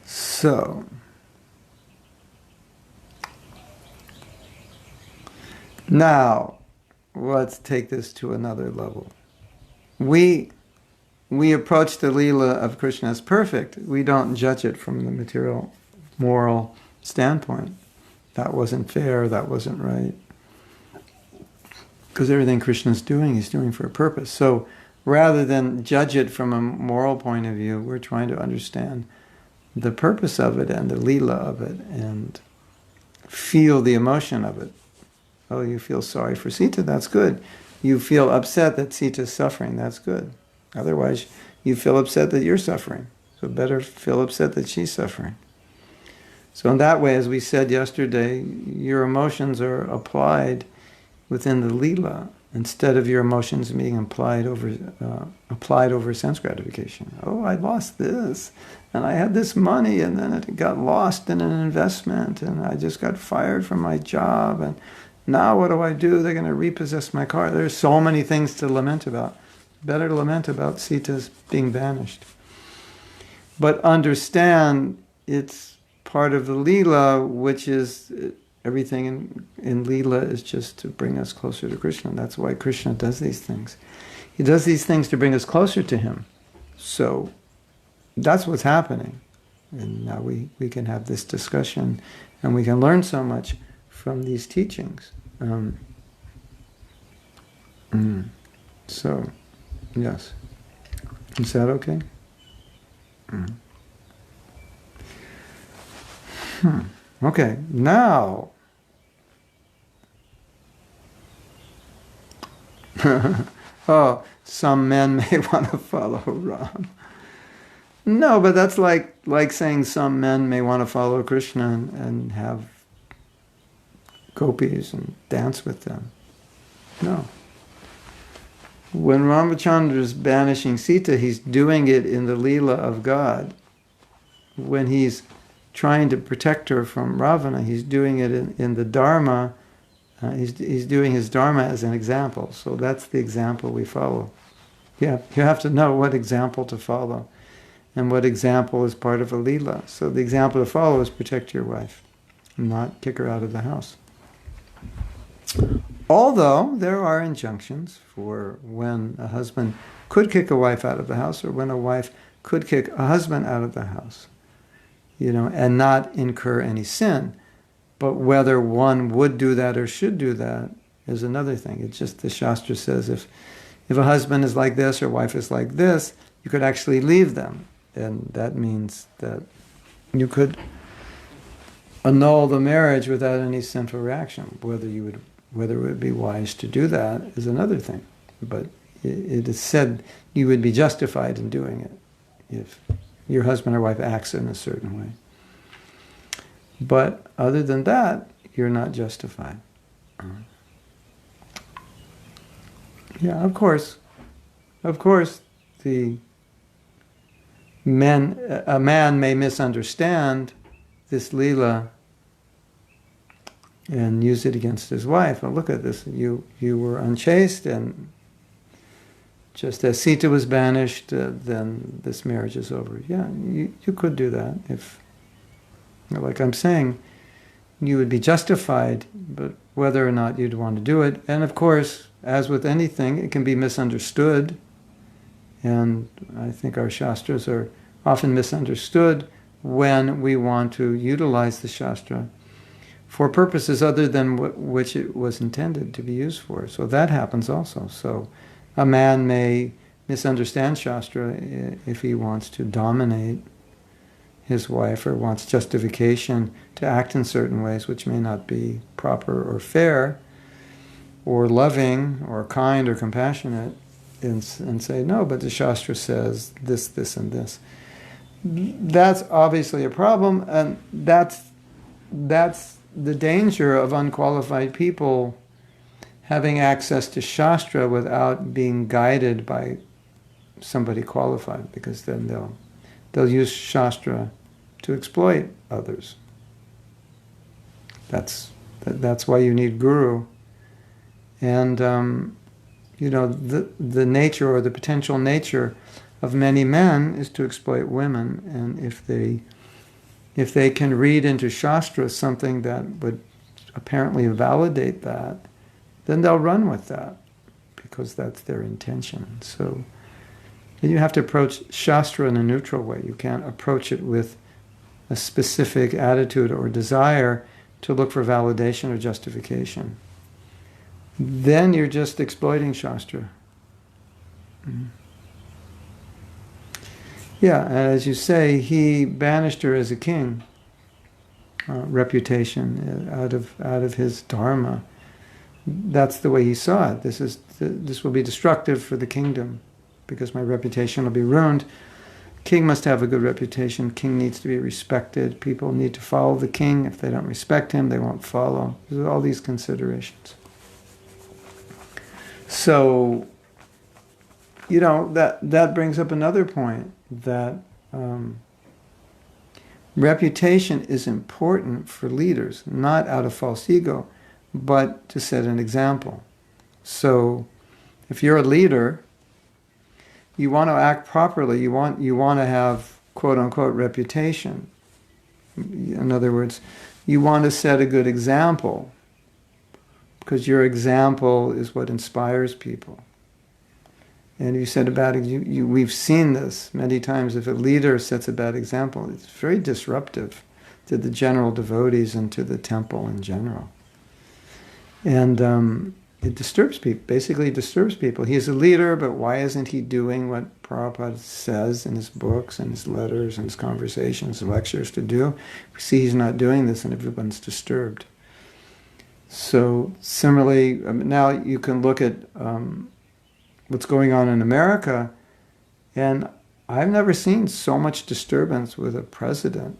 So now let's take this to another level. We approach the lila of Krishna as perfect. We don't judge it from the material, moral standpoint. That wasn't fair, that wasn't right. Because everything Krishna's doing, he's doing for a purpose. So rather than judge it from a moral point of view, we're trying to understand the purpose of it and the lila of it and feel the emotion of it. Oh, you feel sorry for Sita, that's good. You feel upset that Sita's suffering, that's good. Otherwise, you feel upset that you're suffering. So better feel upset that she's suffering. So in that way, as we said yesterday, your emotions are applied within the lila instead of your emotions being applied over sense gratification. Oh, I lost this, and I had this money, and then it got lost in an investment, and I just got fired from my job, and now what do? They're going to repossess my car. There's so many things to lament about. Better to lament about Sita's being banished. But understand it's part of the lila, which is everything in lila is just to bring us closer to Krishna. That's why Krishna does these things. He does these things to bring us closer to him. So that's what's happening. And now we can have this discussion, and we can learn so much from these teachings. So, yes. Is that okay? Okay, now. Oh, some men may want to follow Ram. No, but that's like saying some men may want to follow Krishna and have gopis and dance with them. No. When Ramachandra is banishing Sita, he's doing it in the lila of God. When he's trying to protect her from Ravana, he's doing it in the Dharma. He's doing his Dharma as an example. So that's the example we follow. Yeah, you have to know what example to follow and what example is part of a lila. So the example to follow is protect your wife, not kick her out of the house. Although there are injunctions for when a husband could kick a wife out of the house or when a wife could kick a husband out of the house, and not incur any sin. But whether one would do that or should do that is another thing. It's just the Shastra says if a husband is like this or wife is like this, you could actually leave them. And that means that you could annul the marriage without any sinful reaction. Whether it would be wise to do that is another thing. But it is said you would be justified in doing it if your husband or wife acts in a certain way. But other than that, you're not justified. Yeah, of course, a man may misunderstand this lila and use it against his wife. Well, look at this. You were unchaste, and just as Sita was banished, then this marriage is over. Yeah, you could do that. If, like I'm saying, you would be justified, but whether or not you'd want to do it. And of course, as with anything, it can be misunderstood. And I think our Shastras are often misunderstood when we want to utilize the Shastra for purposes other than which it was intended to be used for. So that happens also. So a man may misunderstand Shastra if he wants to dominate his wife or wants justification to act in certain ways which may not be proper or fair or loving or kind or compassionate, and say, no, but the Shastra says this, this, and this. That's obviously a problem, and that's the danger of unqualified people having access to Shastra without being guided by somebody qualified, because then they'll use Shastra to exploit others. That's why you need guru. And the nature or the potential nature of many men is to exploit women, and if they can read into Shastra something that would apparently validate that, then they'll run with that, because that's their intention. So you have to approach Shastra in a neutral way. You can't approach it with a specific attitude or desire to look for validation or justification. Then you're just exploiting Shastra. Yeah, and as you say, he banished her as a king, reputation out of his Dharma. That's the way he saw it. This will be destructive for the kingdom, because my reputation will be ruined. King must have a good reputation. King needs to be respected. People need to follow the king. If they don't respect him, they won't follow. There's all these considerations. So, that brings up another point, that reputation is important for leaders, not out of false ego, but to set an example. So, if you're a leader, you want to act properly. You want to have quote unquote reputation. In other words, you want to set a good example, because your example is what inspires people. And you said about it, we've seen this many times. If a leader sets a bad example, it's very disruptive to the general devotees and to the temple in general. And it disturbs people, basically disturbs people. He's a leader, but why isn't he doing what Prabhupada says in his books and his letters and his conversations and lectures to do? We see he's not doing this, and everyone's disturbed. So similarly, now you can look at what's going on in America, and I've never seen so much disturbance with a president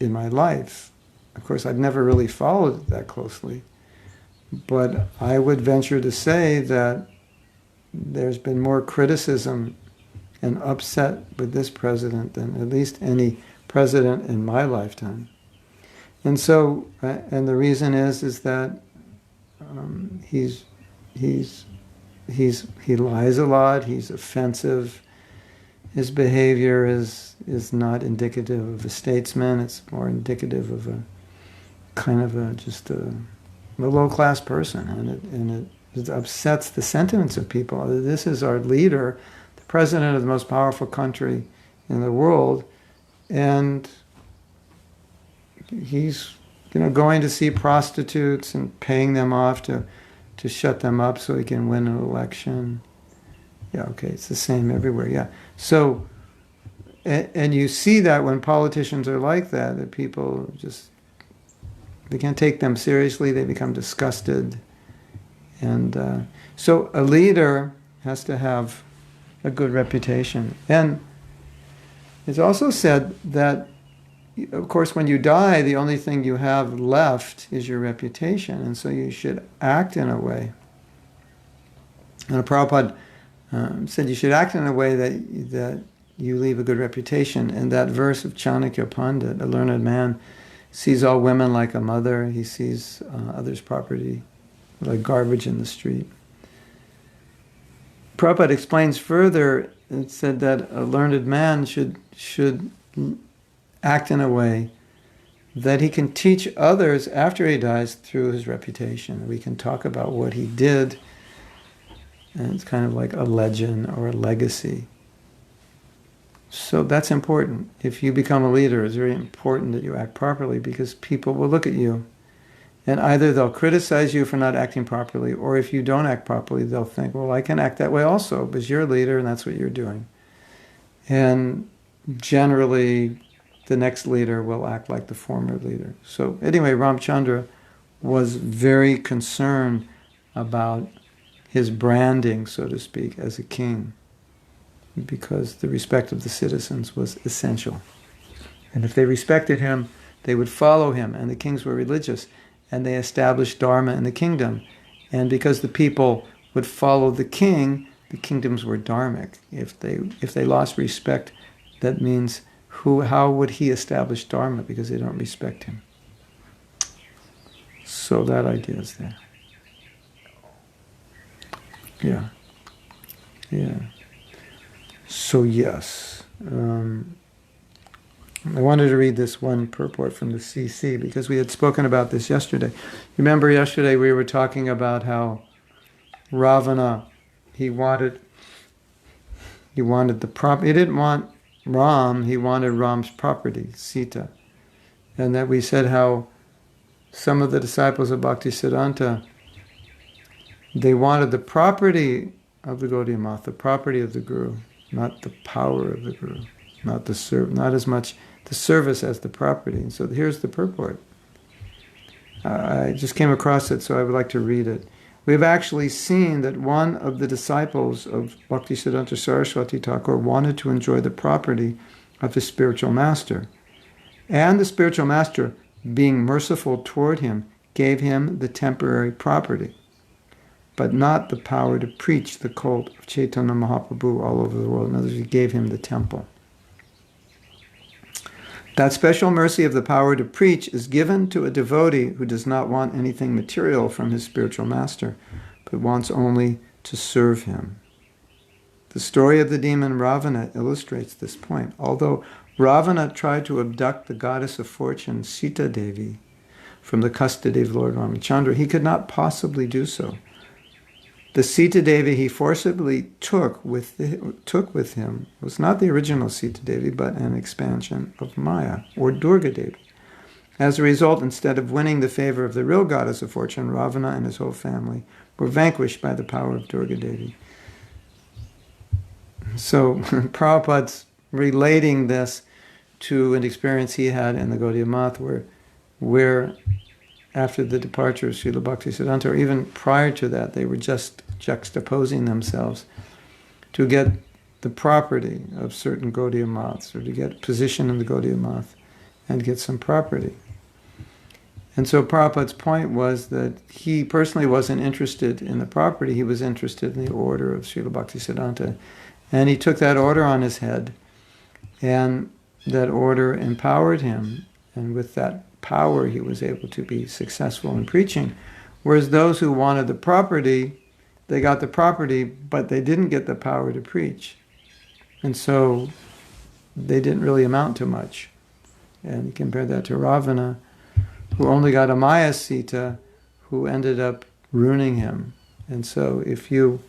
in my life. Of course, I've never really followed it that closely, but I would venture to say that there's been more criticism and upset with this president than at least any president in my lifetime. And so, and the reason is that he lies a lot. He's offensive. His behavior is not indicative of a statesman. It's more indicative of a kind of just a low-class person, and it upsets the sentiments of people. This is our leader, the president of the most powerful country in the world, and he's going to see prostitutes and paying them off to shut them up so he can win an election. Yeah, okay, it's the same everywhere, yeah. So, and you see that when politicians are like that people just, they can't take them seriously, they become disgusted. And so a leader has to have a good reputation. And it's also said that, of course, when you die, the only thing you have left is your reputation, and so you should act in a way. And Prabhupada said you should act in a way that you leave a good reputation. And that verse of Chanakya Pandit, a learned man, sees all women like a mother. He sees others' property like garbage in the street. Prabhupada explains further, and said that a learned man should act in a way that he can teach others after he dies through his reputation. We can talk about what he did, and it's kind of like a legend or a legacy. So that's important. If you become a leader, it's very important that you act properly, because people will look at you and either they'll criticize you for not acting properly, or if you don't act properly, they'll think, well, I can act that way also, because you're a leader and that's what you're doing. And generally, the next leader will act like the former leader. So anyway, Ramchandra was very concerned about his branding, so to speak, as a king, because the respect of the citizens was essential. And if they respected him, they would follow him. And the kings were religious, and they established Dharma in the kingdom. And because the people would follow the king, the kingdoms were dharmic. If they lost respect, that means how would he establish Dharma, because they don't respect him? So that idea is there. Yeah. Yeah. So yes. I wanted to read this one purport from the CC, because we had spoken about this yesterday. Remember yesterday we were talking about how Ravana, he wanted the property. He didn't want Ram, he wanted Ram's property, Sita. And that we said how some of the disciples of Bhaktisiddhanta, they wanted the property of the Gaudiya Math, the property of the Guru, not the power of the Guru, not as much the service as the property. And so here's the purport. I just came across it, so I would like to read it. We have actually seen that one of the disciples of Bhaktisiddhanta Saraswati Thakur wanted to enjoy the property of his spiritual master. And the spiritual master, being merciful toward him, gave him the temporary property, but not the power to preach the cult of Chaitanya Mahaprabhu all over the world. In other words, he gave him the temple. That special mercy of the power to preach is given to a devotee who does not want anything material from his spiritual master, but wants only to serve him. The story of the demon Ravana illustrates this point. Although Ravana tried to abduct the goddess of fortune, Sita Devi, from the custody of Lord Ramachandra, he could not possibly do so. The Sita Devi he forcibly took with him was not the original Sita Devi, but an expansion of Maya, or Durga Devi. As a result, instead of winning the favor of the real goddess of fortune, Ravana and his whole family were vanquished by the power of Durga Devi. So Prabhupada's relating this to an experience he had in the Gaudiya Math, where after the departure of Srila Bhaktisiddhanta, or even prior to that, they were just juxtaposing themselves to get the property of certain Gaudiya Maths, or to get position in the Gaudiya Math and get some property. And so Prabhupada's point was that he personally wasn't interested in the property, he was interested in the order of Srila Bhaktisiddhanta. And he took that order on his head, and that order empowered him, and with that power he was able to be successful in preaching. Whereas those who wanted the property, they got the property, but they didn't get the power to preach. And so they didn't really amount to much. And you compare that to Ravana, who only got a Maya Sita, who ended up ruining him. And so if you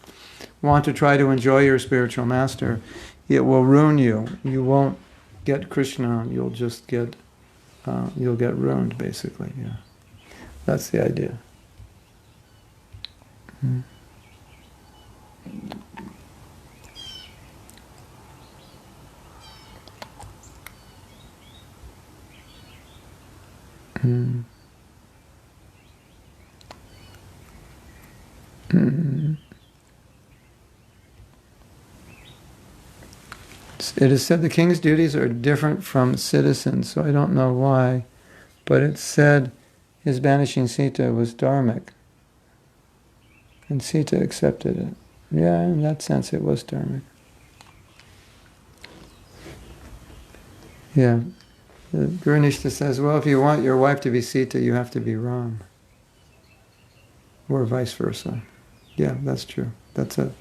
want to try to enjoy your spiritual master, it will ruin you. You won't get Krishna, you'll just get ruined, basically. Yeah, that's the idea. Hmm. Hmm. Hmm. It is said the king's duties are different from citizens, so I don't know why, but it said his banishing Sita was dharmic, and Sita accepted it. Yeah, in that sense it was dharmic. Yeah. The Gurunishta says, well, if you want your wife to be Sita, you have to be Ram. Or vice versa. Yeah, that's true. That's a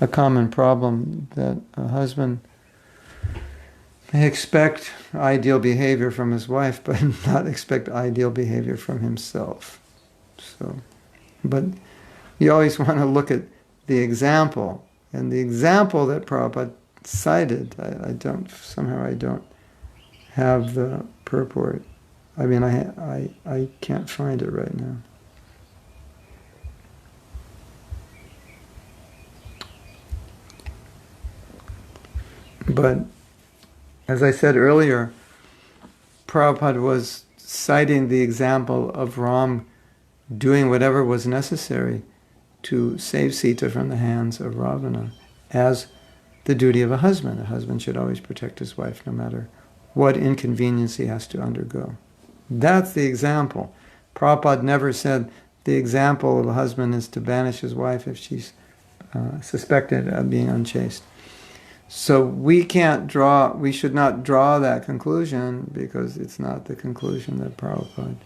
common problem, that a husband may expect ideal behavior from his wife, but not expect ideal behavior from himself. So, but you always want to look at the example, and the example that Prabhupada cited. I don't, somehow I don't have the purport. I mean, I can't find it right now. But as I said earlier, Prabhupada was citing the example of Ram doing whatever was necessary to save Sita from the hands of Ravana as the duty of a husband. A husband should always protect his wife no matter what inconvenience he has to undergo. That's the example. Prabhupada never said the example of a husband is to banish his wife if she's suspected of being unchaste. So we should not draw that conclusion because it's not the conclusion that Prabhupada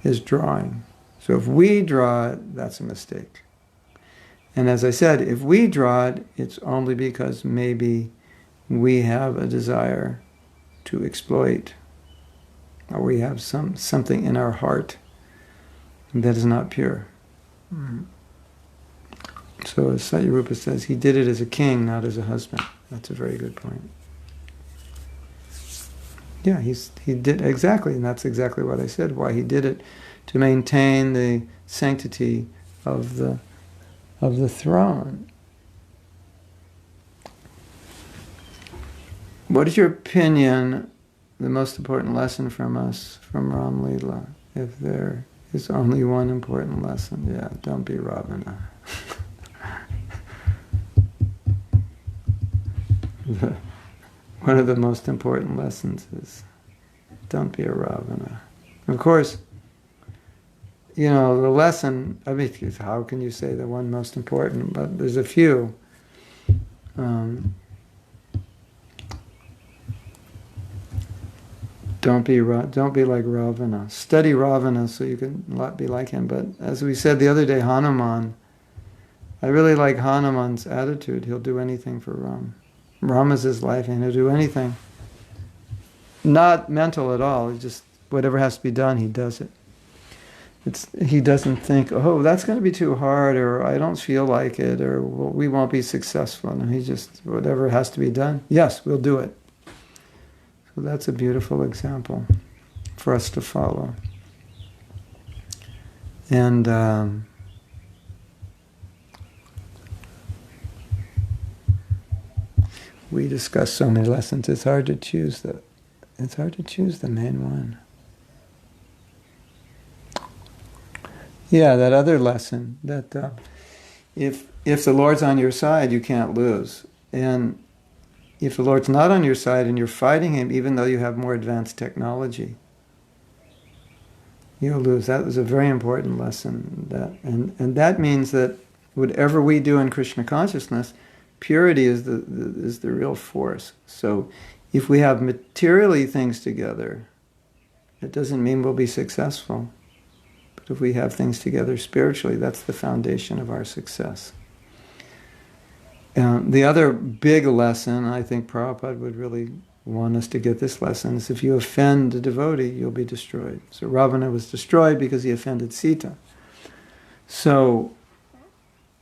is drawing. So if we draw it, that's a mistake. And as I said, if we draw it, it's only because maybe we have a desire to exploit, or we have something in our heart that is not pure. So as Satyarupa says, he did it as a king, not as a husband. That's a very good point. Yeah, he did exactly, and that's exactly what I said, why he did it, to maintain the sanctity of the throne. What is your opinion, the most important lesson from us, from Ram Lila? If there is only one important lesson, yeah, don't be Ravana. One of the most important lessons is don't be a Ravana. Of course, the lesson, I mean, how can you say the one most important? But there's a few. Don't be like Ravana. Study Ravana so you can not be like him. But as we said the other day, Hanuman, I really like Hanuman's attitude. He'll do anything for Ram. Ram is his life and he'll do anything. Not mental at all. It's just whatever has to be done, he does it. He doesn't think, oh, that's going to be too hard, or I don't feel like it, or we won't be successful. No, he just, whatever has to be done, yes, we'll do it. So that's a beautiful example for us to follow. And we discussed so many lessons. It's hard to choose the main one. Yeah, that other lesson that if the Lord's on your side, you can't lose, and if the Lord's not on your side and you're fighting him, even though you have more advanced technology, you'll lose. That was a very important lesson. And that means that whatever we do in Krishna consciousness, purity is the real force. So if we have materially things together, it doesn't mean we'll be successful. But if we have things together spiritually, that's the foundation of our success. The other big lesson, I think Prabhupada would really want us to get this lesson, is if you offend a devotee, you'll be destroyed. So Ravana was destroyed because he offended Sita. So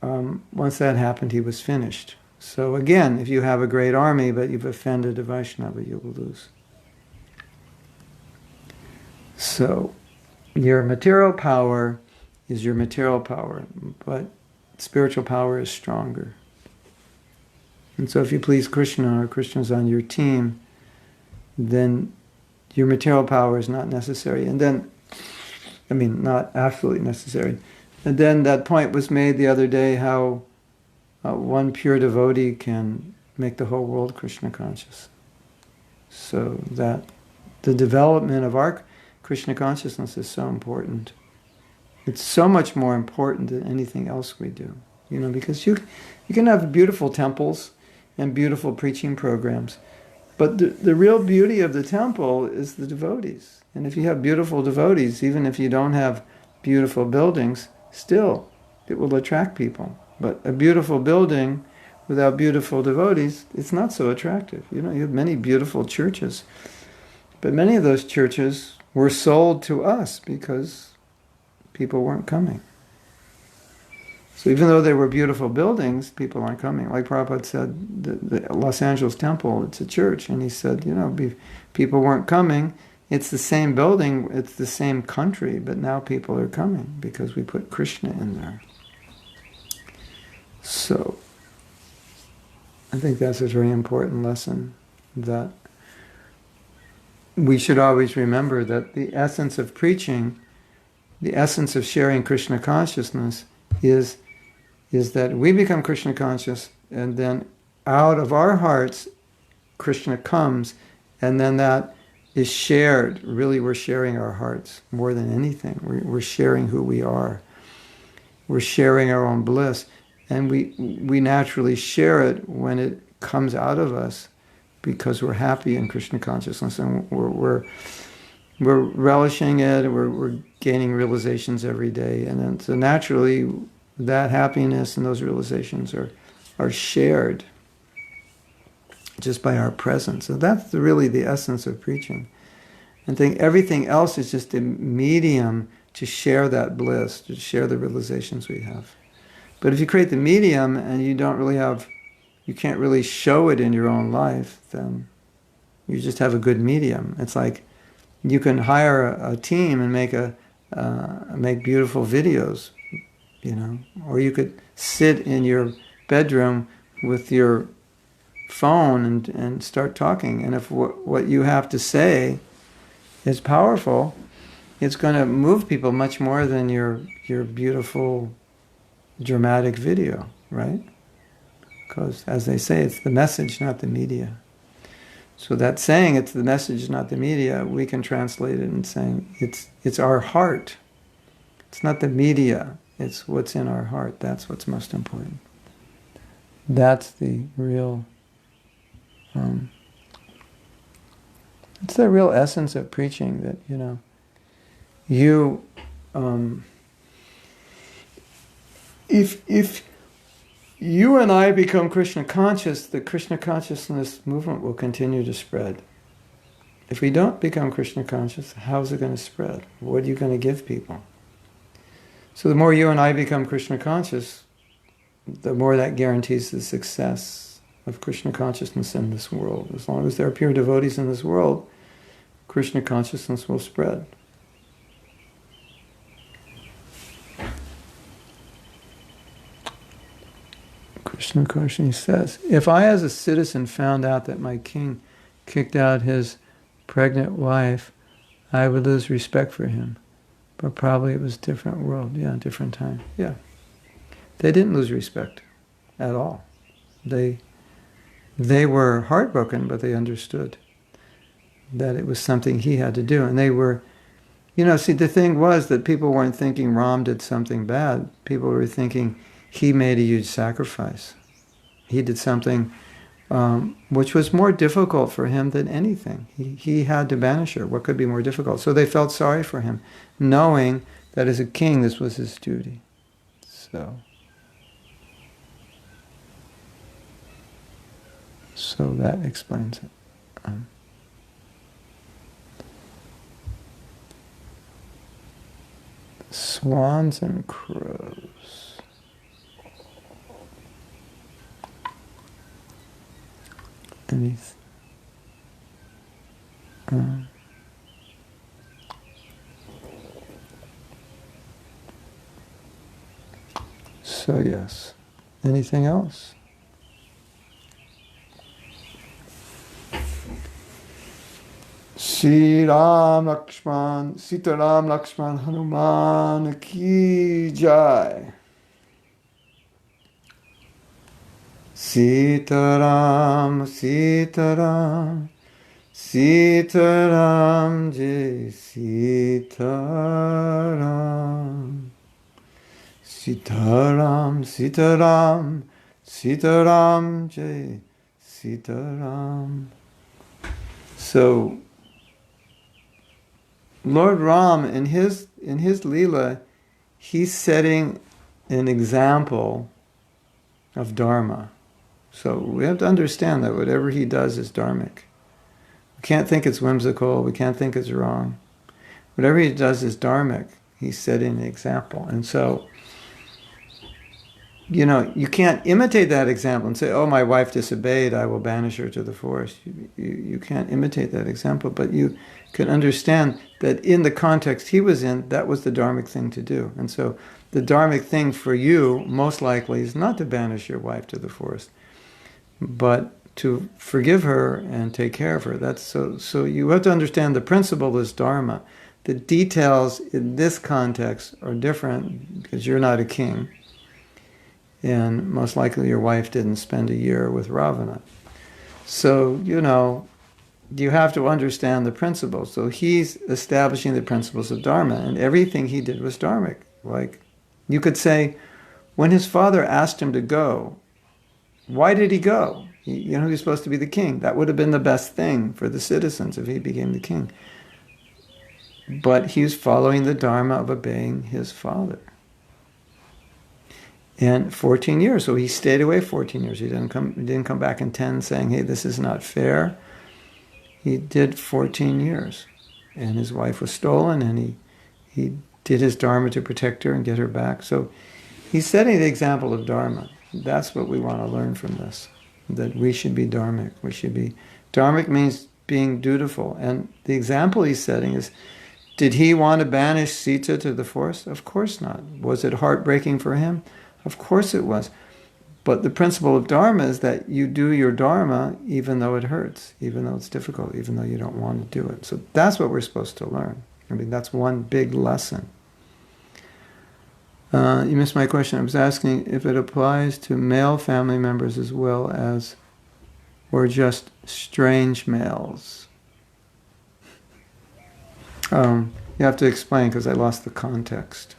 once that happened, he was finished. So again, if you have a great army, but you've offended a Vaishnava, you will lose. So your material power is your material power, but spiritual power is stronger. And so if you please Krishna, or Krishna's on your team, then your material power is not necessary. And then, not absolutely necessary. And then that point was made the other day, how one pure devotee can make the whole world Krishna conscious. So that the development of our Krishna consciousness is so important. It's so much more important than anything else we do. Because you can have beautiful temples and beautiful preaching programs, but the real beauty of the temple is the devotees. And if you have beautiful devotees, even if you don't have beautiful buildings, still it will attract people. But a beautiful building without beautiful devotees, it's not so attractive. You have many beautiful churches, but many of those churches were sold to us because people weren't coming. So even though there were beautiful buildings, people aren't coming. Like Prabhupada said, the Los Angeles temple, it's a church. And he said, people weren't coming. It's the same building, it's the same country, but now people are coming because we put Krishna in there. So, I think that's a very important lesson, that we should always remember that the essence of preaching, the essence of sharing Krishna consciousness is that we become Krishna conscious, and then out of our hearts, Krishna comes, and then that is shared. Really, we're sharing our hearts more than anything. We're sharing who we are. We're sharing our own bliss. And we naturally share it when it comes out of us, because we're happy in Krishna consciousness, and we're relishing it, we're gaining realizations every day. And then, so naturally, that happiness and those realizations are shared just by our presence. So that's really the essence of preaching. And think everything else is just a medium to share that bliss, to share the realizations we have. But if you create the medium and you can't really show it in your own life, then you just have a good medium. It's like you can hire a team and make beautiful videos, or you could sit in your bedroom with your phone and start talking. And if what you have to say is powerful, it's going to move people much more than your beautiful dramatic video, right? Because, as they say, it's the message, not the media. So that saying, it's the message, not the media, we can translate it in saying it's our heart. It's not the media, it's what's in our heart. That's what's most important. That's the real, it's the real essence of preaching, that, if you and I become Krishna conscious, the Krishna consciousness movement will continue to spread. If we don't become Krishna conscious, how's it going to spread? What are you going to give people? So the more you and I become Krishna conscious, the more that guarantees the success of Krishna consciousness in this world. As long as there are pure devotees in this world, Krishna consciousness will spread. Krishna Kush says, if I as a citizen found out that my king kicked out his pregnant wife, I would lose respect for him. But probably it was a different world, different time. Yeah. They didn't lose respect at all. They were heartbroken, but they understood that it was something he had to do. And they were, the thing was that people weren't thinking Ram did something bad. People were thinking he made a huge sacrifice. He did something which was more difficult for him than anything. He had to banish her. What could be more difficult? So they felt sorry for him, knowing that as a king, this was his duty. So that explains it. Swans and crows. So yes. Anything else? Sri Ram Lakshman, Sita Ram Lakshman Hanuman ki jai. Sita Ram, Sita Ram, Sita Ram Jai Sita Ram. Sita Ram, Sita Ram, Sita Ram Jai Sita Ram. So Lord Rama, in his lila, he's setting an example of Dharma. So we have to understand that whatever he does is dharmic. We can't think it's whimsical, we can't think it's wrong. Whatever he does is dharmic. He's setting an example. And so you can't imitate that example and say, oh, my wife disobeyed, I will banish her to the forest. You can't imitate that example, but you can understand that in the context he was in, that was the dharmic thing to do. And so the dharmic thing for you, most likely, is not to banish your wife to the forest, but to forgive her and take care of her. That's so you have to understand the principle is dharma. The details in this context are different because you're not a king. And most likely your wife didn't spend a year with Ravana. So, you have to understand the principles. So he's establishing the principles of Dharma, and everything he did was dharmic. Like, you could say, when his father asked him to go, why did he go? He was supposed to be the king. That would have been the best thing for the citizens if he became the king. But he was following the Dharma of obeying his father. And 14 years, so he stayed away 14 years. He didn't come back in 10 saying, hey, this is not fair. He did 14 years. And his wife was stolen, and he did his Dharma to protect her and get her back. So he's setting the example of Dharma. That's what we want to learn from this, that we should be dharmic. Dharmic means being dutiful. And the example he's setting is, did he want to banish Sita to the forest? Of course not. Was it heartbreaking for him? Of course it was. But the principle of Dharma is that you do your Dharma even though it hurts, even though it's difficult, even though you don't want to do it. So that's what we're supposed to learn. That's one big lesson. You missed my question. I was asking if it applies to male family members as well as, or just strange males. You have to explain because I lost the context.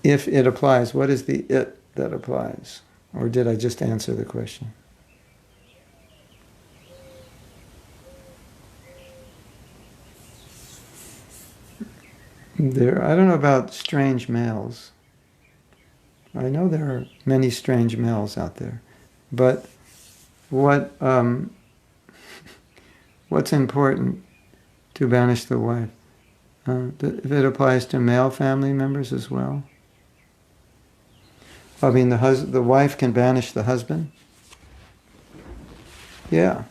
If it applies, what is the it that applies? Or did I just answer the question? I don't know about strange males. I know there are many strange males out there. But what's important to banish the wife? If it applies to male family members as well? The wife can banish the husband? Yeah.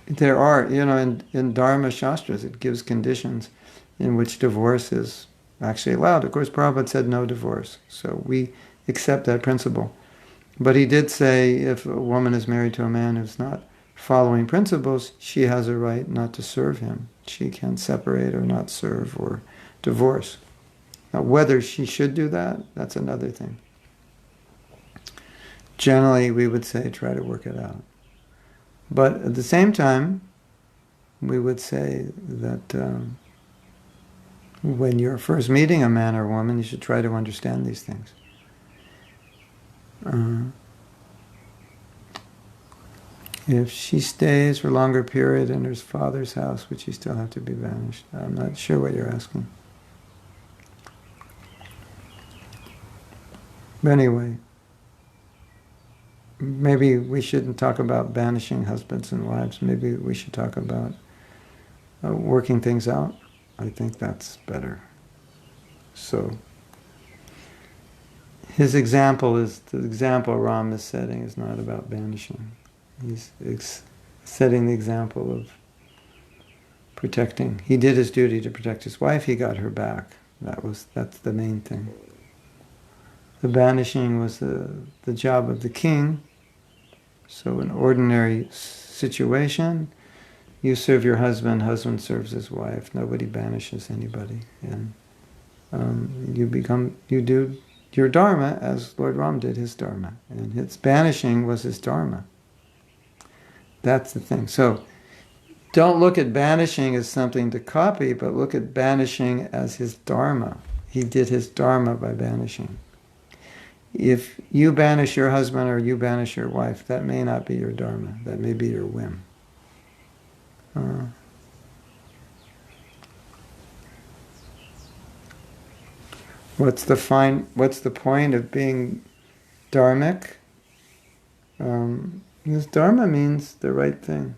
There are, in Dharma Shastras, it gives conditions in which divorce is actually allowed. Of course, Prabhupada said no divorce, so we accept that principle. But he did say if a woman is married to a man who's not following principles, she has a right not to serve him. She can separate or not serve or divorce. Now, whether she should do that, that's another thing. Generally, we would say try to work it out. But at the same time, we would say that when you're first meeting a man or woman, you should try to understand these things. If she stays for a longer period in her father's house, would she still have to be banished? I'm not sure what you're asking. But anyway, maybe we shouldn't talk about banishing husbands and wives. Maybe we should talk about working things out. I think that's better. So, his example the example Ram is setting is not about banishing. He's setting the example of protecting. He did his duty to protect his wife. He got her back. That's the main thing. The banishing was the job of the king. So an ordinary situation, you serve your husband serves his wife. Nobody banishes anybody. And you do your Dharma as Lord Rama did his Dharma. And his banishing was his Dharma. That's the thing. So don't look at banishing as something to copy, but look at banishing as his Dharma. He did his Dharma by banishing. If you banish your husband or you banish your wife, that may not be your Dharma. That may be your whim. What's the point of being dharmic? Because Dharma means the right thing.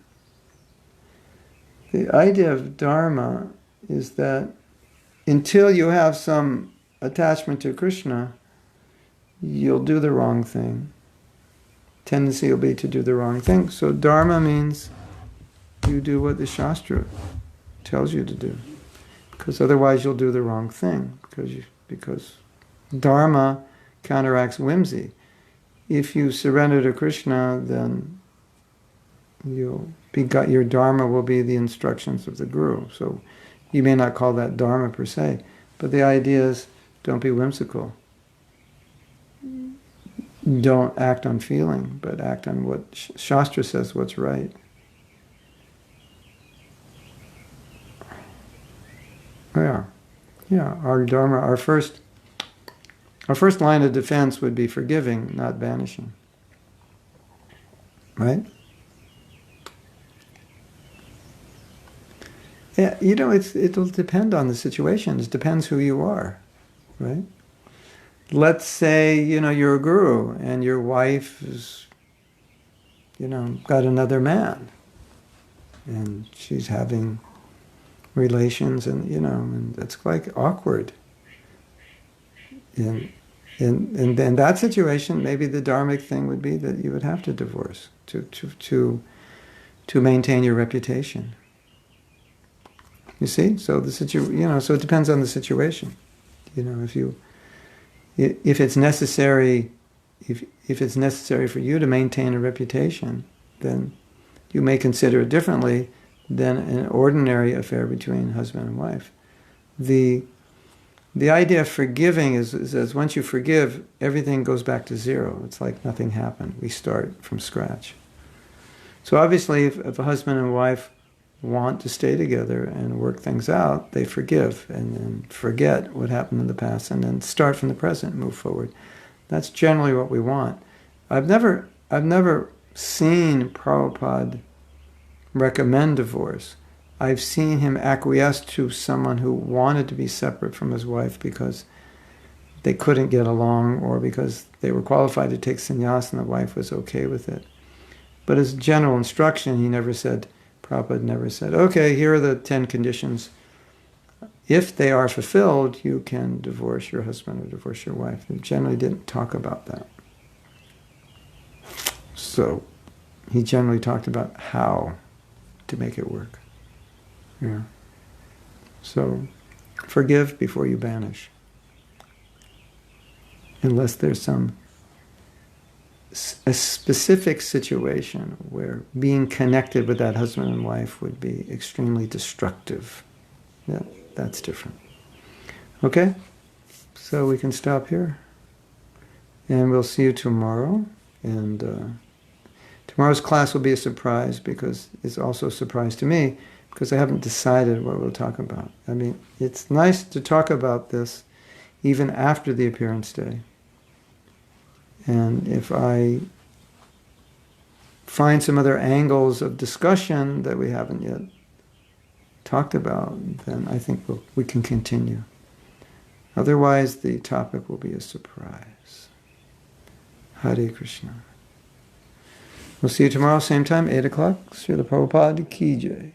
The idea of Dharma is that until you have some attachment to Krishna, you'll do the wrong thing. Tendency will be to do the wrong thing. So Dharma means you do what the Shastra tells you to do. Because otherwise you'll do the wrong thing. Because Dharma counteracts whimsy. If you surrender to Krishna, then your Dharma will be the instructions of the Guru. So you may not call that Dharma per se, but the idea is don't be whimsical. Don't act on feeling, but act on what Shastra says what's right. Yeah. Our Dharma, our first line of defense would be forgiving, not banishing. Right? Yeah, it'll depend on the situation. It depends who you are, right? Let's say, you're a guru and your wife is, got another man and she's having relations and it's like awkward. In that situation, maybe the dharmic thing would be that you would have to divorce to maintain your reputation. You see? So so it depends on the situation. If it's necessary for you to maintain a reputation, then you may consider it differently than an ordinary affair between husband and wife. The idea of forgiving is once you forgive, everything goes back to zero. It's like nothing happened. We start from scratch. So obviously, if a husband and wife want to stay together and work things out, they forgive and then forget what happened in the past and then start from the present and move forward. That's generally what we want. I've never seen Prabhupada recommend divorce. I've seen him acquiesce to someone who wanted to be separate from his wife because they couldn't get along or because they were qualified to take sannyas and the wife was okay with it. But as general instruction, Prabhupada never said, okay, here are the 10 conditions. If they are fulfilled, you can divorce your husband or divorce your wife. He generally didn't talk about that. So he generally talked about how to make it work. Yeah. So forgive before you banish. Unless there's a specific situation where being connected with that husband and wife would be extremely destructive. Yeah, that's different. Okay? So we can stop here. And we'll see you tomorrow. And tomorrow's class will be a surprise because it's also a surprise to me because I haven't decided what we'll talk about. I mean, it's nice to talk about this even after the appearance day. And if I find some other angles of discussion that we haven't yet talked about, then I think we can continue. Otherwise, the topic will be a surprise. Hare Krishna. We'll see you tomorrow, same time, 8 o'clock. Srila Prabhupada Ki Jai.